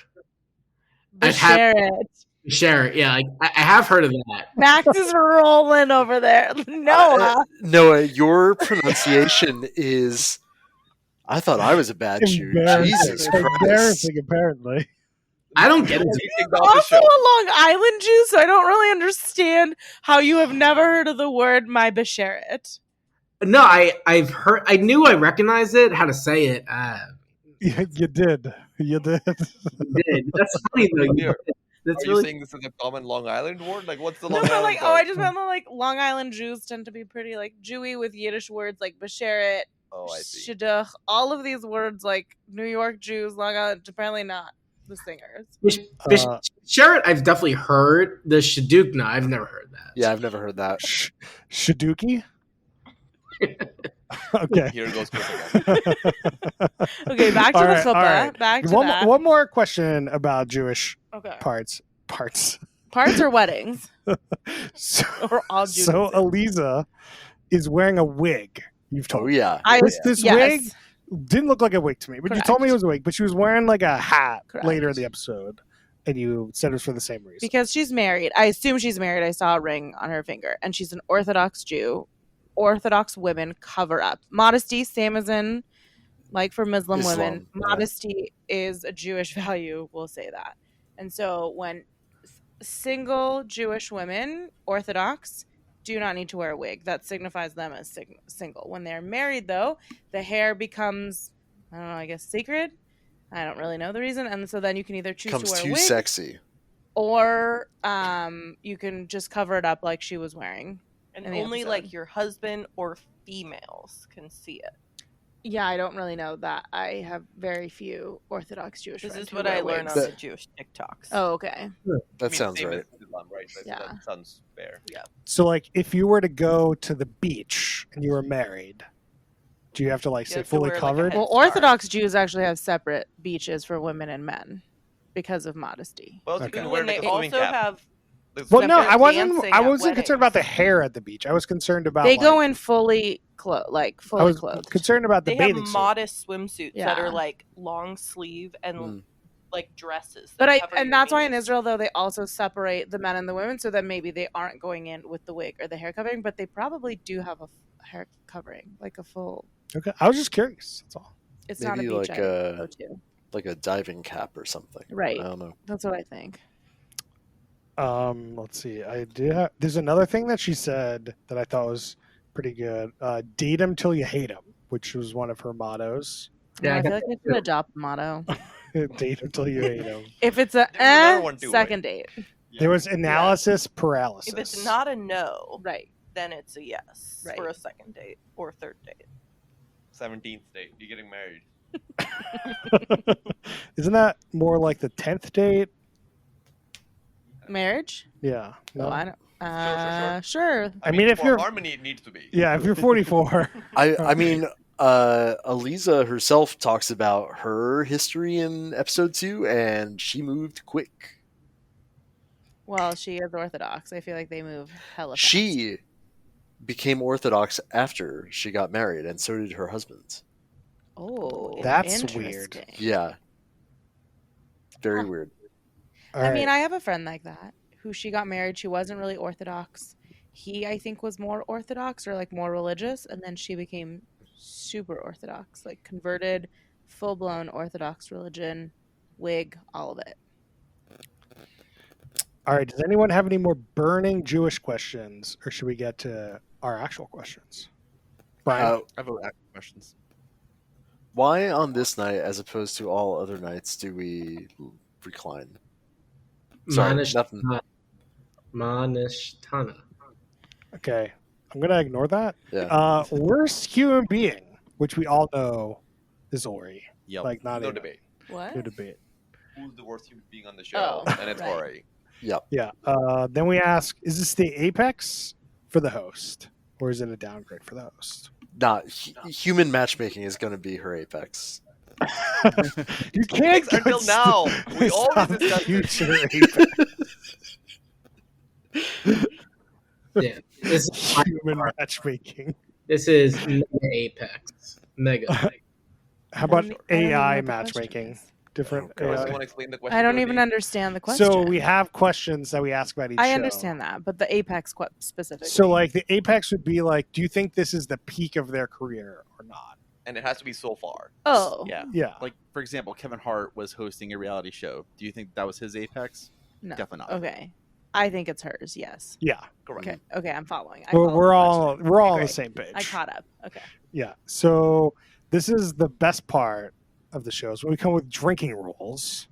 Share it. Share it, yeah. Like, I have heard of that. Max is rolling over there. Noah. Noah, your pronunciation is. I thought I was a bad Jew. Jesus Christ. Embarrassing, apparently. I don't get it. Also a Long Island Jew, so I don't really understand how you have never heard of the word my besheret. No, I've heard. I knew I recognized it. How to say it? You did. You did. Did. That's funny though. That's Are really you saying this is a common Long Island word? Like, what's the No, Long but Island like, part? I just meant that, like, Long Island Jews tend to be pretty like Jewy with Yiddish words like besheret, Oh, I see. shidduch, all of these words like New York Jews, Long Island, apparently not the singers. Sherrod, I've definitely heard. The Shadukna, I've never heard that. Yeah, I've never heard that. Shaduki? Okay. Here goes Chris again. Okay, back to All the right, chuppah. all right. Back to that. One more question about Jewish Okay. parts. Parts or weddings? So, Or all Jews. so Aliza is wearing a wig. You've told Oh me. yeah. This yes. wig didn't look like a wig to me, but you told me it Correct. was a wig. But she was wearing like a hat Correct. later in the episode, and you said it was for the same reason. Because she's married. I assume she's married. I saw a ring on her finger, and she's an Orthodox Jew. Orthodox women cover up. Modesty, same as in, like, for Muslim women, yeah. modesty is a Jewish value. We'll say that. And so when single Jewish women, Orthodox, do not need to wear a wig, that signifies them as single. When they're married, though, the hair becomes, I don't know, I guess sacred. I don't really know the reason. And so then you can either choose Comes to wear a too wig, sexy. or you can just cover it up like she was wearing. And in the only episode. like your husband or females can see it. Yeah, I don't really know that. I have very few Orthodox Jewish This friends is who what wear I learned wigs. on the Jewish TikToks. Oh, okay. That sounds same right. as Islam, right? So Yeah. That sounds fair. Yeah. So, like, if you were to go to the beach and you were married, do you have to, like, You stay have to fully wear, like, a covered? head- Well, Orthodox Jews actually have separate beaches for women and men because of modesty. Well, you Okay. can wear And like they a swimming also cap. have Well, no, separate I wasn't. dancing I at wasn't concerned about the weddings. hair at the beach. I was concerned about. They like, go in fully I fully was clothed. concerned about the They have bathing suit. modest swimsuits that Yeah. are like long sleeve and Mm. like dresses. But that cover and your that's why in knees. Israel though they also separate the men and the women, so that maybe they aren't going in with the wig or the hair covering, but they probably do have a hair covering, like a full. Okay, I was just curious. That's all. It's not a Maybe beach like I a- go to. Like a diving cap or something. Right. I don't know. That's what I think. Let's see. I did. There's another thing that she said that I thought was pretty good. Date him till you hate him, which was one of her mottos. Yeah, I I feel got like they should adopt the motto. Date him till you hate him. If it's a There's another one too, second date. There was analysis paralysis. If it's not a no, Right. then it's a yes Right. for a second date or third date. 17th date. You're getting married. Isn't that more like the 10th date? Marriage? Yeah. No? Oh, I don't. Sure. Sure. I mean, if for you're- harmony, it needs to be. Yeah, if you're 44. I mean, Aliza herself talks about her history in episode 2, and she moved quick. Well, she is Orthodox. I feel like they move hella fast. She became Orthodox after she got married, and so did her husband. Oh, That's weird. interesting. Yeah. Very Huh. weird. All I mean, right. I have a friend like that who she got married. She wasn't really Orthodox. He, I think, was more Orthodox or like more religious, and then she became super Orthodox, like converted, full blown Orthodox religion, wig, all of it. All right. Does anyone have any more burning Jewish questions, or should we get to our actual questions? Brian? I have questions. Why on this night, as opposed to all other nights, do we recline? Sorry, nothing. Manishtana. Okay. I'm going to ignore that. Yeah. Worst human being, which we all know is Ori. Yep. Like, not no even- debate. What? No debate. Who's the worst human being on the show? Oh, and it's right. Ori. Yep. Yeah. Then we ask, is this the apex for the host, or is it a downgrade for the host? Nah, human matchmaking is going to be her apex. You can't Apex until now. We always discussed this. future apex. Yeah, this is Human matchmaking. this is Mega Apex. Mega. How about I don't even know AI what the question matchmaking? is. Different Oh, God. Royce, AI. you want to explain the question? I don't to even me? understand the question. So we have questions that we ask about each I show. understand that, but the apex specifically. So like the apex would be like, do you think this is the peak of their career or not? And it has to be so far. oh Yeah. Yeah. Like, for example, Kevin Hart was hosting a reality show. Do you think that was his apex? no, Definitely not. okay, I think it's hers. Yes. Yeah. Correct. Okay, I'm following. I We're, follow we're the all question. we're Okay, all on the great. same page. I caught up. Okay. Yeah. So this is the best part of the shows when we come with drinking rules.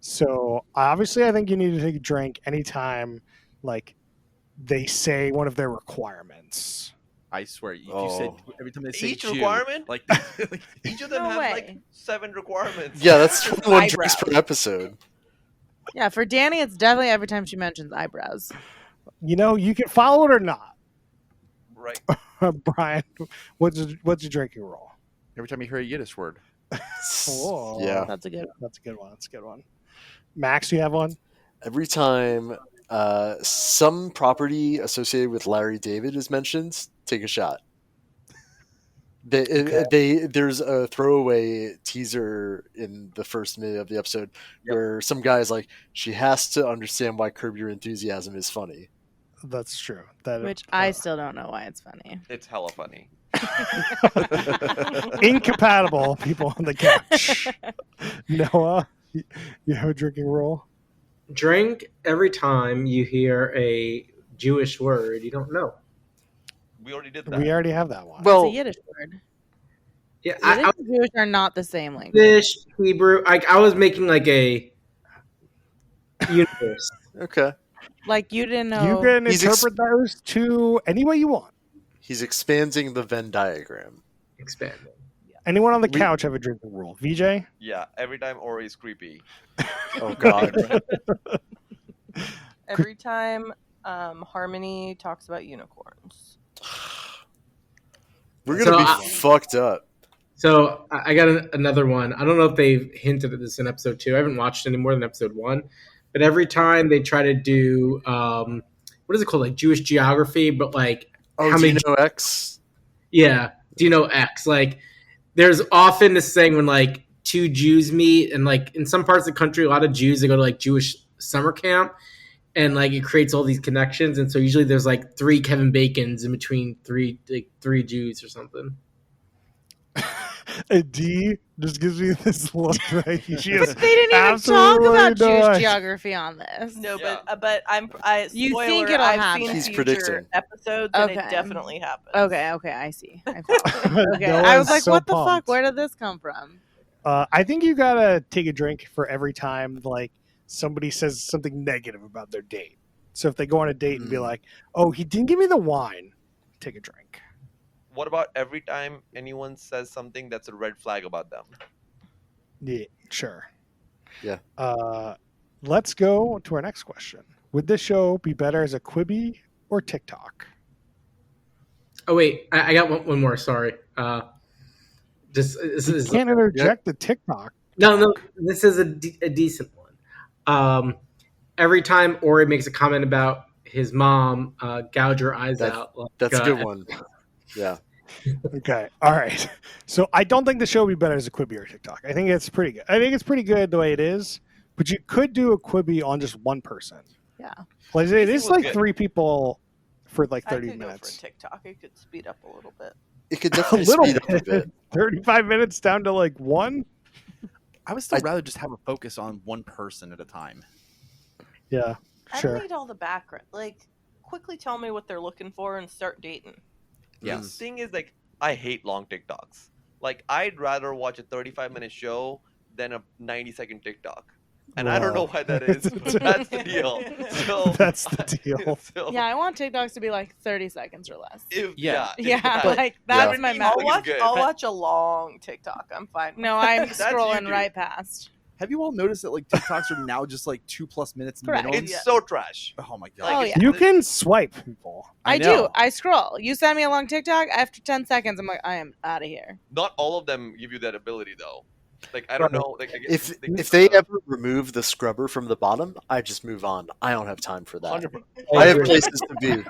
So obviously, I think you need to take a drink anytime, like they say one of their requirements. I swear, if you said Oh. every time they say Each Jew, requirement? like, like Each of them No have way. like 7 requirements. Yeah, that's 21 drinks Eyebrows. per episode. Yeah, for Danny, it's definitely every time she mentions eyebrows. You know, you can follow it or not. Right. Brian, what's your drinking rule? every time you hear a Yiddish word. Whoa. Yeah. That's a good one. That's a good one. That's a good one. Max, you have one? Every time some property associated with Larry David is mentioned, take a shot. There's a throwaway teaser in the first minute of the episode where some guy is like, she has to understand why Curb Your Enthusiasm is funny. That's true. That Which I still don't know why it's funny. It's hella funny. incompatible people on the couch. Noah, you have a drinking rule? Drink every time you hear a Jewish word you don't know. We already did that. We already have that one. It's a Well, Yiddish word. Yeah, Yiddish and Jewish are not the same language. English, Hebrew. I was making like a universe. okay. Like you didn't know. You can He's interpret those to any way you want. He's expanding the Venn diagram. Expanding. Anyone on the couch have a drinking rule? VJ? Yeah, every time Ori is creepy. Oh, God. Every time Harmony talks about unicorns. We're going to So be I- fucked up. So I got another one. I don't know if they've hinted at this in episode 2. I haven't watched any more than episode 1. But every time they try to do, what is it called? Like Jewish geography, but like Oh, how do many? you know X? Yeah. Do you know X? Like there's often this thing when like two Jews meet, and like in some parts of the country, a lot of Jews, they go to like Jewish summer camp, and like it creates all these connections. And so usually there's like 3 Kevin Bacons in between three Jews or something. And D just gives me this look right. She has But they didn't even talk absolutely about no Jewish idea. geography on this. No, Yeah. but You spoiler, think it'll I've happen. seen He's future predicting. episodes, and Okay. it definitely happens. Okay, I see. I follow. Okay, Noah's I was like, so what the pumped. fuck? Where did this come from? I think you gotta take a drink for every time like somebody says something negative about their date. So if they go on a date and be like, "Oh, he didn't give me the wine," take a drink. What about every time anyone says something that's a red flag about them? Yeah, sure. Yeah. Let's go to our next question. Would this show be better as a Quibi or TikTok? Oh wait, I got one more. Sorry. This You is can't interject the TikTok. no. This is a decent one. Every time Ori makes a comment about his mom, gouge her eyes That- out. Like, That's a good one. Yeah. Okay. All right. So I don't think the show would be better as a Quibi or TikTok. I think it's pretty good. I think it's pretty good the way it is, but you could do a Quibi on just one person. Yeah. Like it Pacing is was like good. 3 people for like I 30 could minutes. go for TikTok. It could speed up a little bit. It could A definitely little speed up a bit. bit. 35 minutes down to like 1. I would still rather just have a focus on one person at a time. Yeah. I Sure. don't need all the background. Like, quickly tell me what they're looking for and start dating. Yes. The thing is, like, I hate long TikToks. Like, I'd rather watch a 35-minute show than a 90-second TikTok. And I don't know Wow. why that is, but that's the deal. So, That's the deal. so Yeah, I want TikToks to be like 30 seconds or less. if, Yeah. Yeah, but like that's Yeah. my I'll max. I'll watch. good. I'll watch a long TikTok. I'm fine. No, I'm That's scrolling YouTube. right past. Have you all noticed that like TikToks are now just like 2+ minutes Correct. minimum? It's so trash. Oh my god! Like, Oh, it's- yeah. You can swipe people. I do. know. I scroll. You send me a long TikTok. After 10 seconds, I'm like, I am out of here. Not all of them give you that ability though. Like I don't know. Like I guess If they ever remove the scrubber from the bottom, I just move on. I don't have time for that. 100%. I have agree. places to be.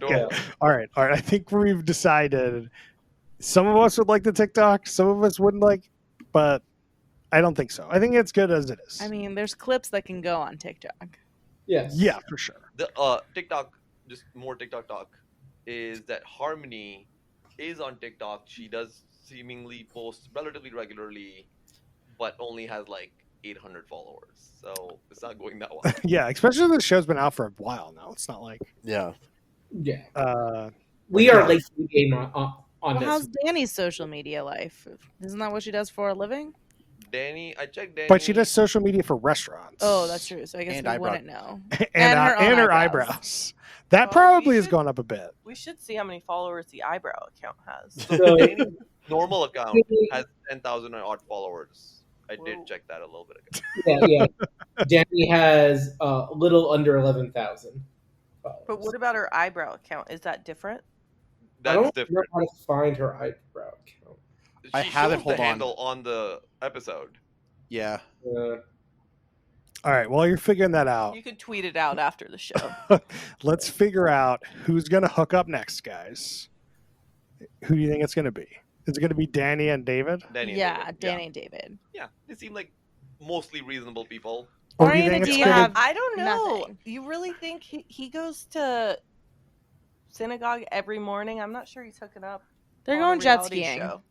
Okay. All right. I think we've decided. Some of us would like the TikTok. Some of us wouldn't like, but I don't think so. I think it's good as it is. I mean, there's clips that can go on TikTok. Yes. yeah, for sure. The TikTok, just more TikTok talk, is that Harmony is on TikTok. She does seemingly post relatively regularly, but only has like 800 followers. So it's not going that well. Yeah, especially the show's been out for a while now. It's not like Yeah. Yeah. We are late to the game on Well, this. how's Danny's social media life? Isn't that what she does for a living? Danny, I checked Danny. but she does social media for restaurants. Oh, that's true. So I guess And we eyebrow- wouldn't know. and her own her eyebrows. eyebrows. That Oh, probably you has should- gone up a bit. We should see how many followers the eyebrow account has. So, Danny's normal account has 10,000 odd followers. I Whoa. did check that a little bit ago. yeah. Danny has a little under 11,000 followers. But what about her eyebrow account? Is that different? I That's don't different. know how to find her eyebrow account. I She have it, shows hold the on. handle on the episode. Yeah. Uh, All right, while you're figuring that out, You could tweet it out after the show. let's figure out who's going to hook up next, guys. Who do you think it's going to be? Is it going to be Danny and David? Danny and Yeah, David. Danny and David. Yeah, they seem like mostly reasonable people. Or do you Marina, think do it's you gonna- have I don't know. nothing? You really think he goes to synagogue every morning? I'm not sure he's hooking up. They're on a going jet reality skiing. show.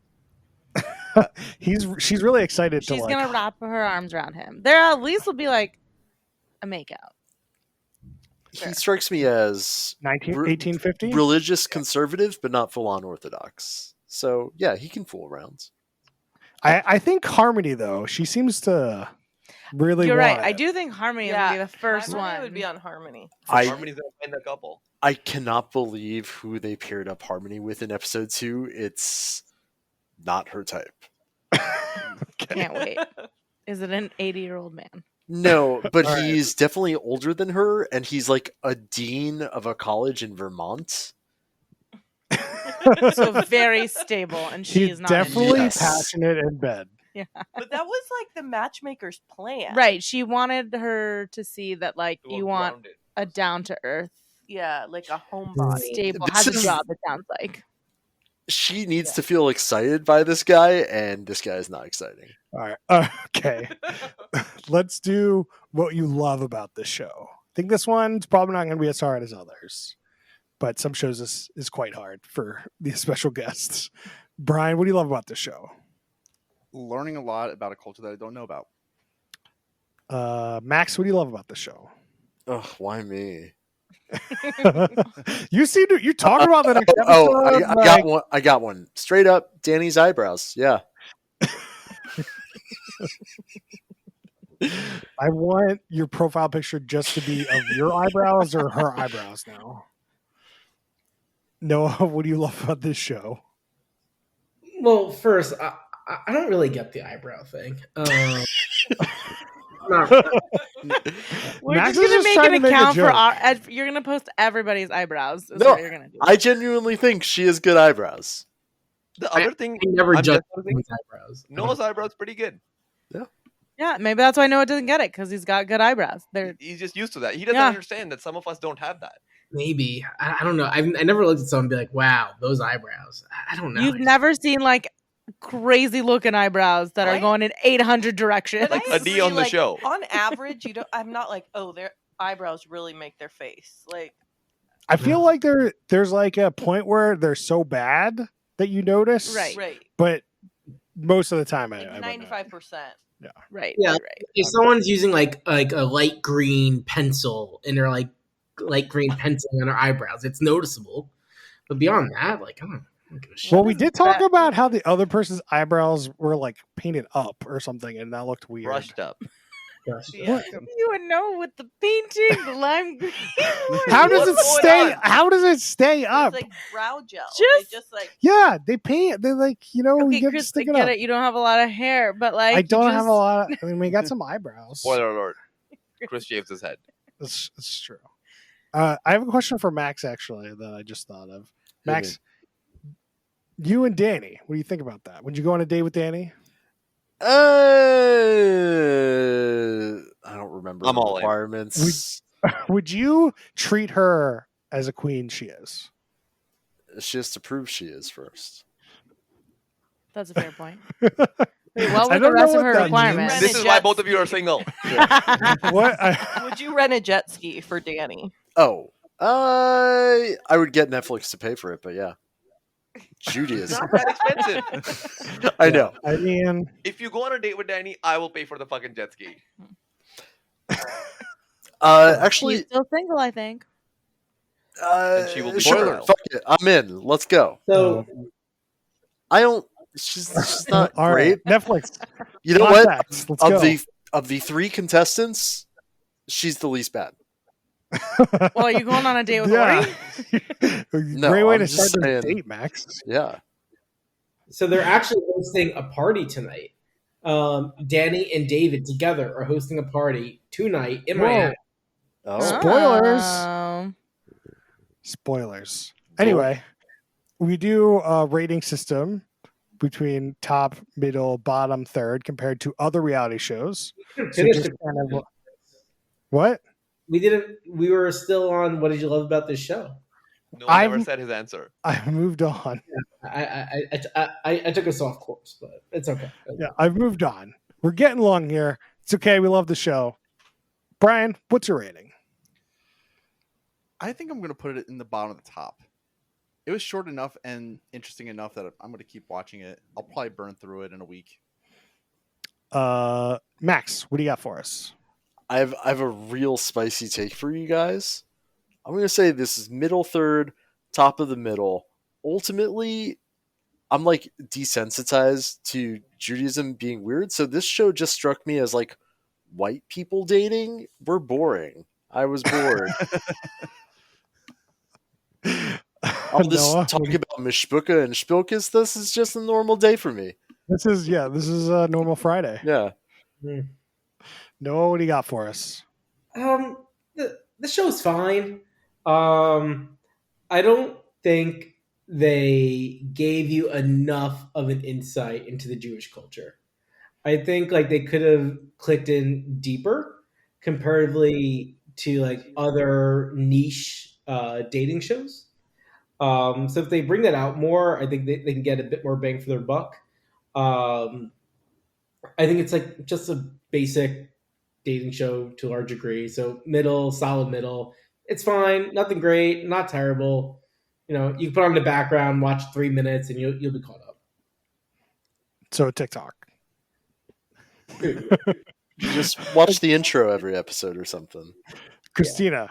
She's really excited to She's like. gonna wrap her arms around him. There at least will be like a makeout. He strikes me as 1850? religious conservative, but not full on orthodox. So yeah, he can fool around. I think Harmony though, she seems to really. You're want right. I it. do think Harmony is Yeah, gonna be the first My money one. would be on Harmony. Harmony's gonna find a couple. I cannot believe who they paired up Harmony with in episode 2. It's not her type. Can't wait. Is it an 80-year-old man? No, but All right. he's definitely older than her, and he's like a dean of a college in Vermont. So very stable, and she He's is not. definitely Yes. passionate in bed. But that was like the matchmaker's plan. Right. She wanted her to see that, like, To you look want grounded. a down to earth, Yeah, like a homebody. stable, This has a is- job. It sounds like. She needs to feel excited by this guy, and this guy is not exciting. All right. Okay. Let's do what you love about this show. I think this one's probably not going to be as hard as others, but some shows is quite hard for the special guests. Brian, what do you love about this show? Learning a lot about a culture that I don't know about. Max, what do you love about the show? Ugh, why me? You seem to you talk about the next episode. Oh, I like- got one. I got one. Straight up, Danny's eyebrows. Yeah. I want your profile picture just to be of your eyebrows or her eyebrows now. Noah, what do you love about this show? well, first, I don't really get the eyebrow thing. Not, We're Max just is gonna make trying an to make a account for joke. our. You're gonna post everybody's eyebrows. Is No, what you're gonna do. I genuinely think she has good eyebrows. The other thing, I never I'm judge just noticing, his eyebrows. Noah's eyebrows pretty good. Yeah, maybe that's why Noah doesn't get it because he's got good eyebrows. They're He's just used to that. He doesn't Yeah. understand that some of us don't have that. Maybe. I don't know. I never looked at someone and be like, wow, those eyebrows. I don't know. you've never seen like crazy looking eyebrows that are Right? going in 800 directions. But Like I a D agree, on the like, show. On average, you don't. I'm not like, oh, their eyebrows really make their face. Like, I feel like there's like a point where they're so bad that you notice, Right. right, But most of the time, I wouldn't. 95%. right, Yeah. right. If someone's using like a light green pencil and they're like light green pencil on their eyebrows, it's noticeable. But beyond that, like, I don't give a shit. Well, we did talk that? about how the other person's eyebrows were like painted up or something, and that looked weird. Brushed up. Gosh. Yeah. You would know with the painting, the lime green. How does What's it going stay? on? How does it stay up? It's like brow gel. Just- They just like Yeah, they paint. They're like, you Okay, get to Chris, I stick it get up. it. You don't have a lot of hair, but like I don't you have a just- lot. I mean, we got some eyebrows. Spoiler alert. Chris shaves his head. It's true. I have a question for Max actually that I just thought of. Max, you and Danny, what do you think about that? Would you go on a date with Danny? I don't remember I'm the all in. requirements. Would you treat her as a queen she is? She has to prove she is first. That's a fair point. Wait, What were the rest of her requirements? This is why both of you are single. What? would you rent a jet ski for Danny? Oh, I would get Netflix to pay for it, but yeah, It's Judaism. not that expensive. I know. I mean, If you go on a date with Danny, I will pay for the fucking jet ski. Actually, She's still single, I think. And she will be sure. fertile. Fuck it, I'm in. Let's go. So I don't. She's not all great. right, Netflix. You know what? Contacts, let's go. Of the three contestants, she's the least bad. Well, are you going on a date with Yeah. Ori? No, Great way I'm to just start the saying. date, Max. Yeah. So they're actually hosting a party tonight. Danny and David together are hosting a party tonight in Whoa. Miami. Oh. Spoilers. Oh. Spoilers. Anyway, we do a rating system between top, middle, bottom, third compared to other reality shows. So Finished just it. kind of what? We didn't. We were still on. What did you love about this show? No one ever I'm- said his answer. I've moved on. I took a soft course, but it's okay. Yeah, I've moved on. We're getting long here. It's okay. We love the show. Brian, what's your rating? I think I'm going to put it in the bottom of the top. It was short enough and interesting enough that I'm going to keep watching it. I'll probably burn through it in a week. Max, what do you got for us? I have a real spicy take for you guys. I'm going to say this is middle third, top of the middle. Ultimately, I'm like desensitized to Judaism being weird, so this show just struck me as like white people dating. We're boring. I was bored. All this Noah, talk about mishpucha and shpilkis, this is just a normal day for me. this is a normal Friday. Yeah. Noah, what do you got for us? The show's fine. I don't think they gave you enough of an insight into the Jewish culture. I think like they could have clicked in deeper comparatively to like other niche dating shows. So if they bring that out more, I think they can get a bit more bang for their buck. I think it's like just a basic dating show to a large degree. So middle, solid middle. It's fine. Nothing great. Not terrible. You know, you can put on the background, watch 3 minutes, and you'll be caught up. So TikTok. You just watch the intro every episode or something. Christina,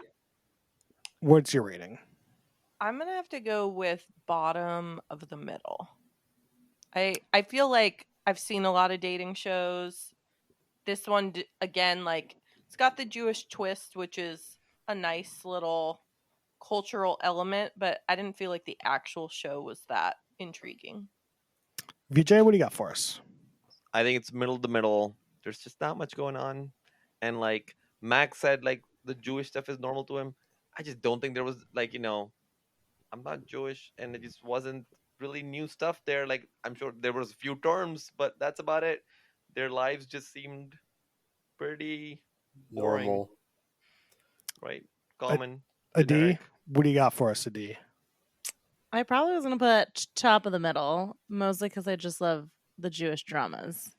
what's your rating? I'm gonna have to go with bottom of the middle. I feel like I've seen a lot of dating shows. This one again, like it's got the Jewish twist, which is a nice little cultural element, but I didn't feel like the actual show was that intriguing. VJ, what do you got for us? I think it's middle to middle. There's just not much going on. And like Max said, like the Jewish stuff is normal to him. I just don't think there was like, I'm not Jewish and it just wasn't really new stuff there. Like I'm sure there was a few terms, but that's about it. Their lives just seemed pretty boring, Normal. right? Common. Adi, generic. what do you got for us, Adi? I probably was going to put top of the middle, mostly because I just love the Jewish dramas.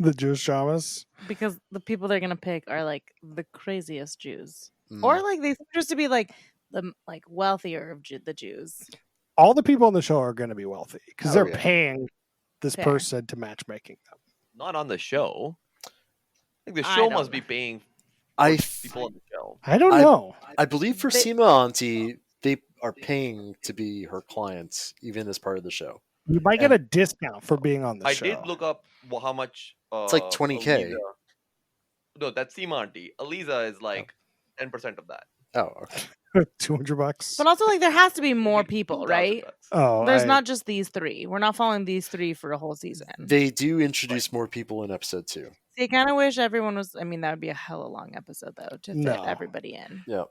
The Jewish dramas? Because the people they're going to pick are like the craziest Jews. Mm. Or like they seem just to be like the like wealthier of the Jews. All the people on the show are going to be wealthy because Oh, they're yeah. paying this Fair. person to matchmaking them. Not on the show. I think the I show don't must know. be paying I people on the show. I don't know. I believe for They- Seema Auntie, they are paying to be her clients, even as part of the show. You might get a discount for being on the I show. did look up how much. It's like 20K. Alita- No, that's Sea Monty. Aliza is like 10% of that. Oh, okay. $200. But also, like, there has to be more Maybe people, 2,000 right? bucks. Oh, There's not just these three. We're not following these three for a whole season. They do introduce more people in episode 2. See, I kind of wish everyone was. I mean, that would be a hella long episode though to fit No. everybody in. Yeah.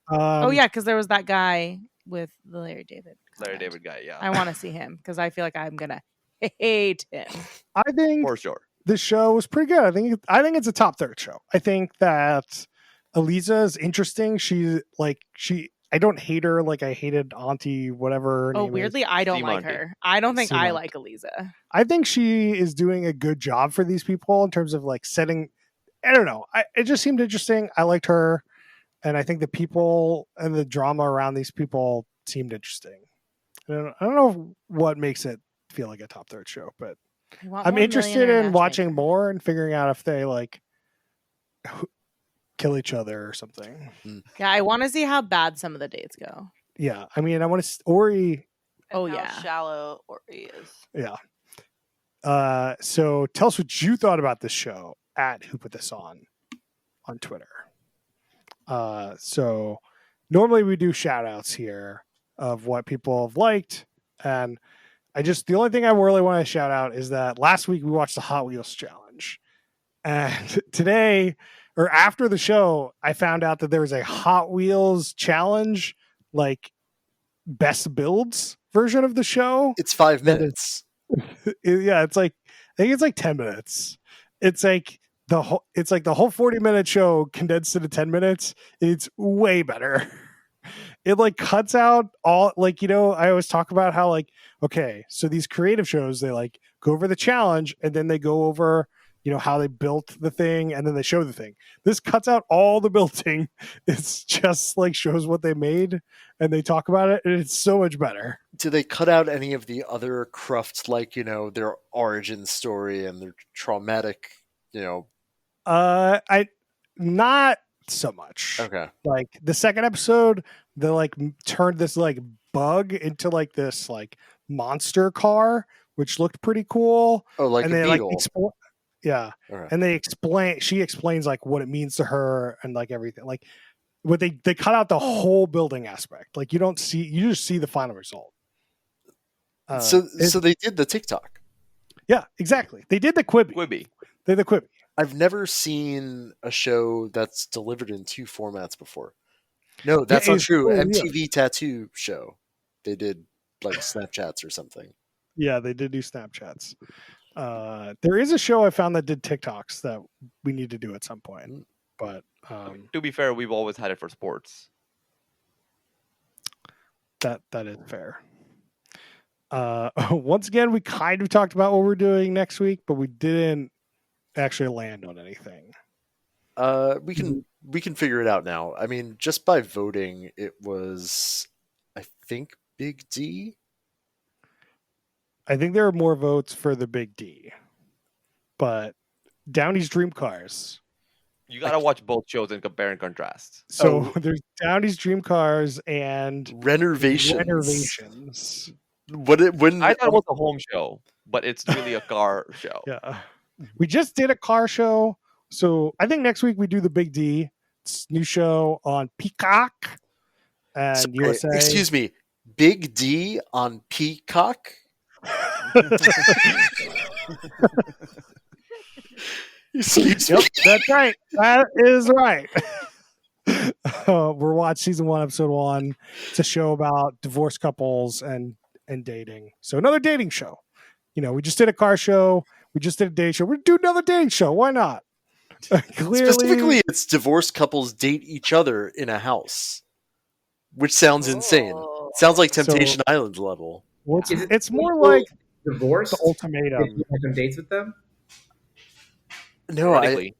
Oh yeah, because there was that guy with the Larry David. Larry comment. David guy, yeah. I want to see him because I feel like I'm gonna hate him. I think For sure. the show was pretty good. I think it's a top third show. I think that Aliza is interesting. I don't hate her like I hated Auntie, whatever her name Weirdly, is. I don't Sea like Monty. her. I don't think I Sea like Aliza. I think she is doing a good job for these people in terms of like setting. I don't know. It just seemed interesting. I liked her, and I think the people and the drama around these people seemed interesting. I don't know what makes it feel like a top third show, but I'm interested in watching more and figuring out if they like kill each other or something. Yeah, I want to see how bad some of the dates go. Yeah, I mean, I want to Ori. And how yeah, shallow Ori is. Yeah. So tell us what you thought about this show at Who Put This On Twitter. So normally we do shout outs here of what people have liked, and the only thing I really want to shout out is that last week we watched the Hot Wheels challenge, and today or after the show I found out that there was a Hot Wheels challenge, like best builds version of the show. It's 5 minutes. Yeah, it's like I think it's like 10 minutes. It's like the whole 40-minute show condensed into 10 minutes. It's way better. It like cuts out all, like, I always talk about how, like, okay, so these creative shows, they like go over the challenge and then they go over how they built the thing and then they show the thing. This cuts out all the building. It's just like shows what they made and they talk about it, and it's so much better. Do they cut out any of the other crufts, like, their origin story and their traumatic, I not so much. Okay. Like the second episode, they like turned this like bug into like this like monster car, which looked pretty cool. Oh, like and a they beetle. like yeah. Okay. And she explains like what it means to her and like everything. Like what they cut out the whole building aspect. Like you just see the final result. So they did the TikTok. Yeah, exactly. They did the Quibi. They did the Quibi. I've never seen a show that's delivered in 2 formats before. No, that's not true. MTV Tattoo Show. They did like Snapchats or something. Yeah, they did do Snapchats. There is a show I found that did TikToks that we need to do at some point. But to be fair, we've always had it for sports. That is fair. Once again, we kind of talked about what we're doing next week, but we didn't actually land on anything. We can figure it out now. I mean, just by voting, it was, I think, Big D. I think there are more votes for the Big D, but Downey's Dream Cars. You gotta watch both shows and compare and contrast. So there's Downey's Dream Cars and Renovations. I thought it was a home show, but it's really a car show. Yeah, we just did a car show, so I think next week we do the Big D. It's new show on Peacock and USA. Excuse me, Big D on Peacock. Excuse me. Yep, that's right. That is right. We're watching season 1, episode 1. It's a show about divorced couples and dating. So another dating show. We just did a car show. We just did a dating show. We're doing another dating show. Why not? Clearly, specifically, it's divorced couples date each other in a house, which sounds insane. Sounds like Temptation Island level. Well, it's more like divorce. The ultimatum. If you have some dates with them. No, I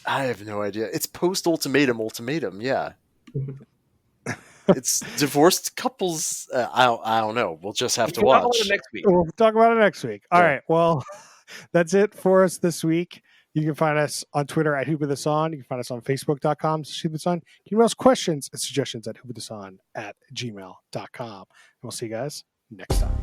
have no idea. It's post ultimatum. Yeah. It's divorced couples. I don't know. We'll just have to watch. We'll talk about it next week. All right. Well, that's it for us this week. You can find us on Twitter at whoputthison. You can find us on facebook.com/whoputthison. You can email us questions and suggestions at whoputthison@gmail.com. And we'll see you guys next time.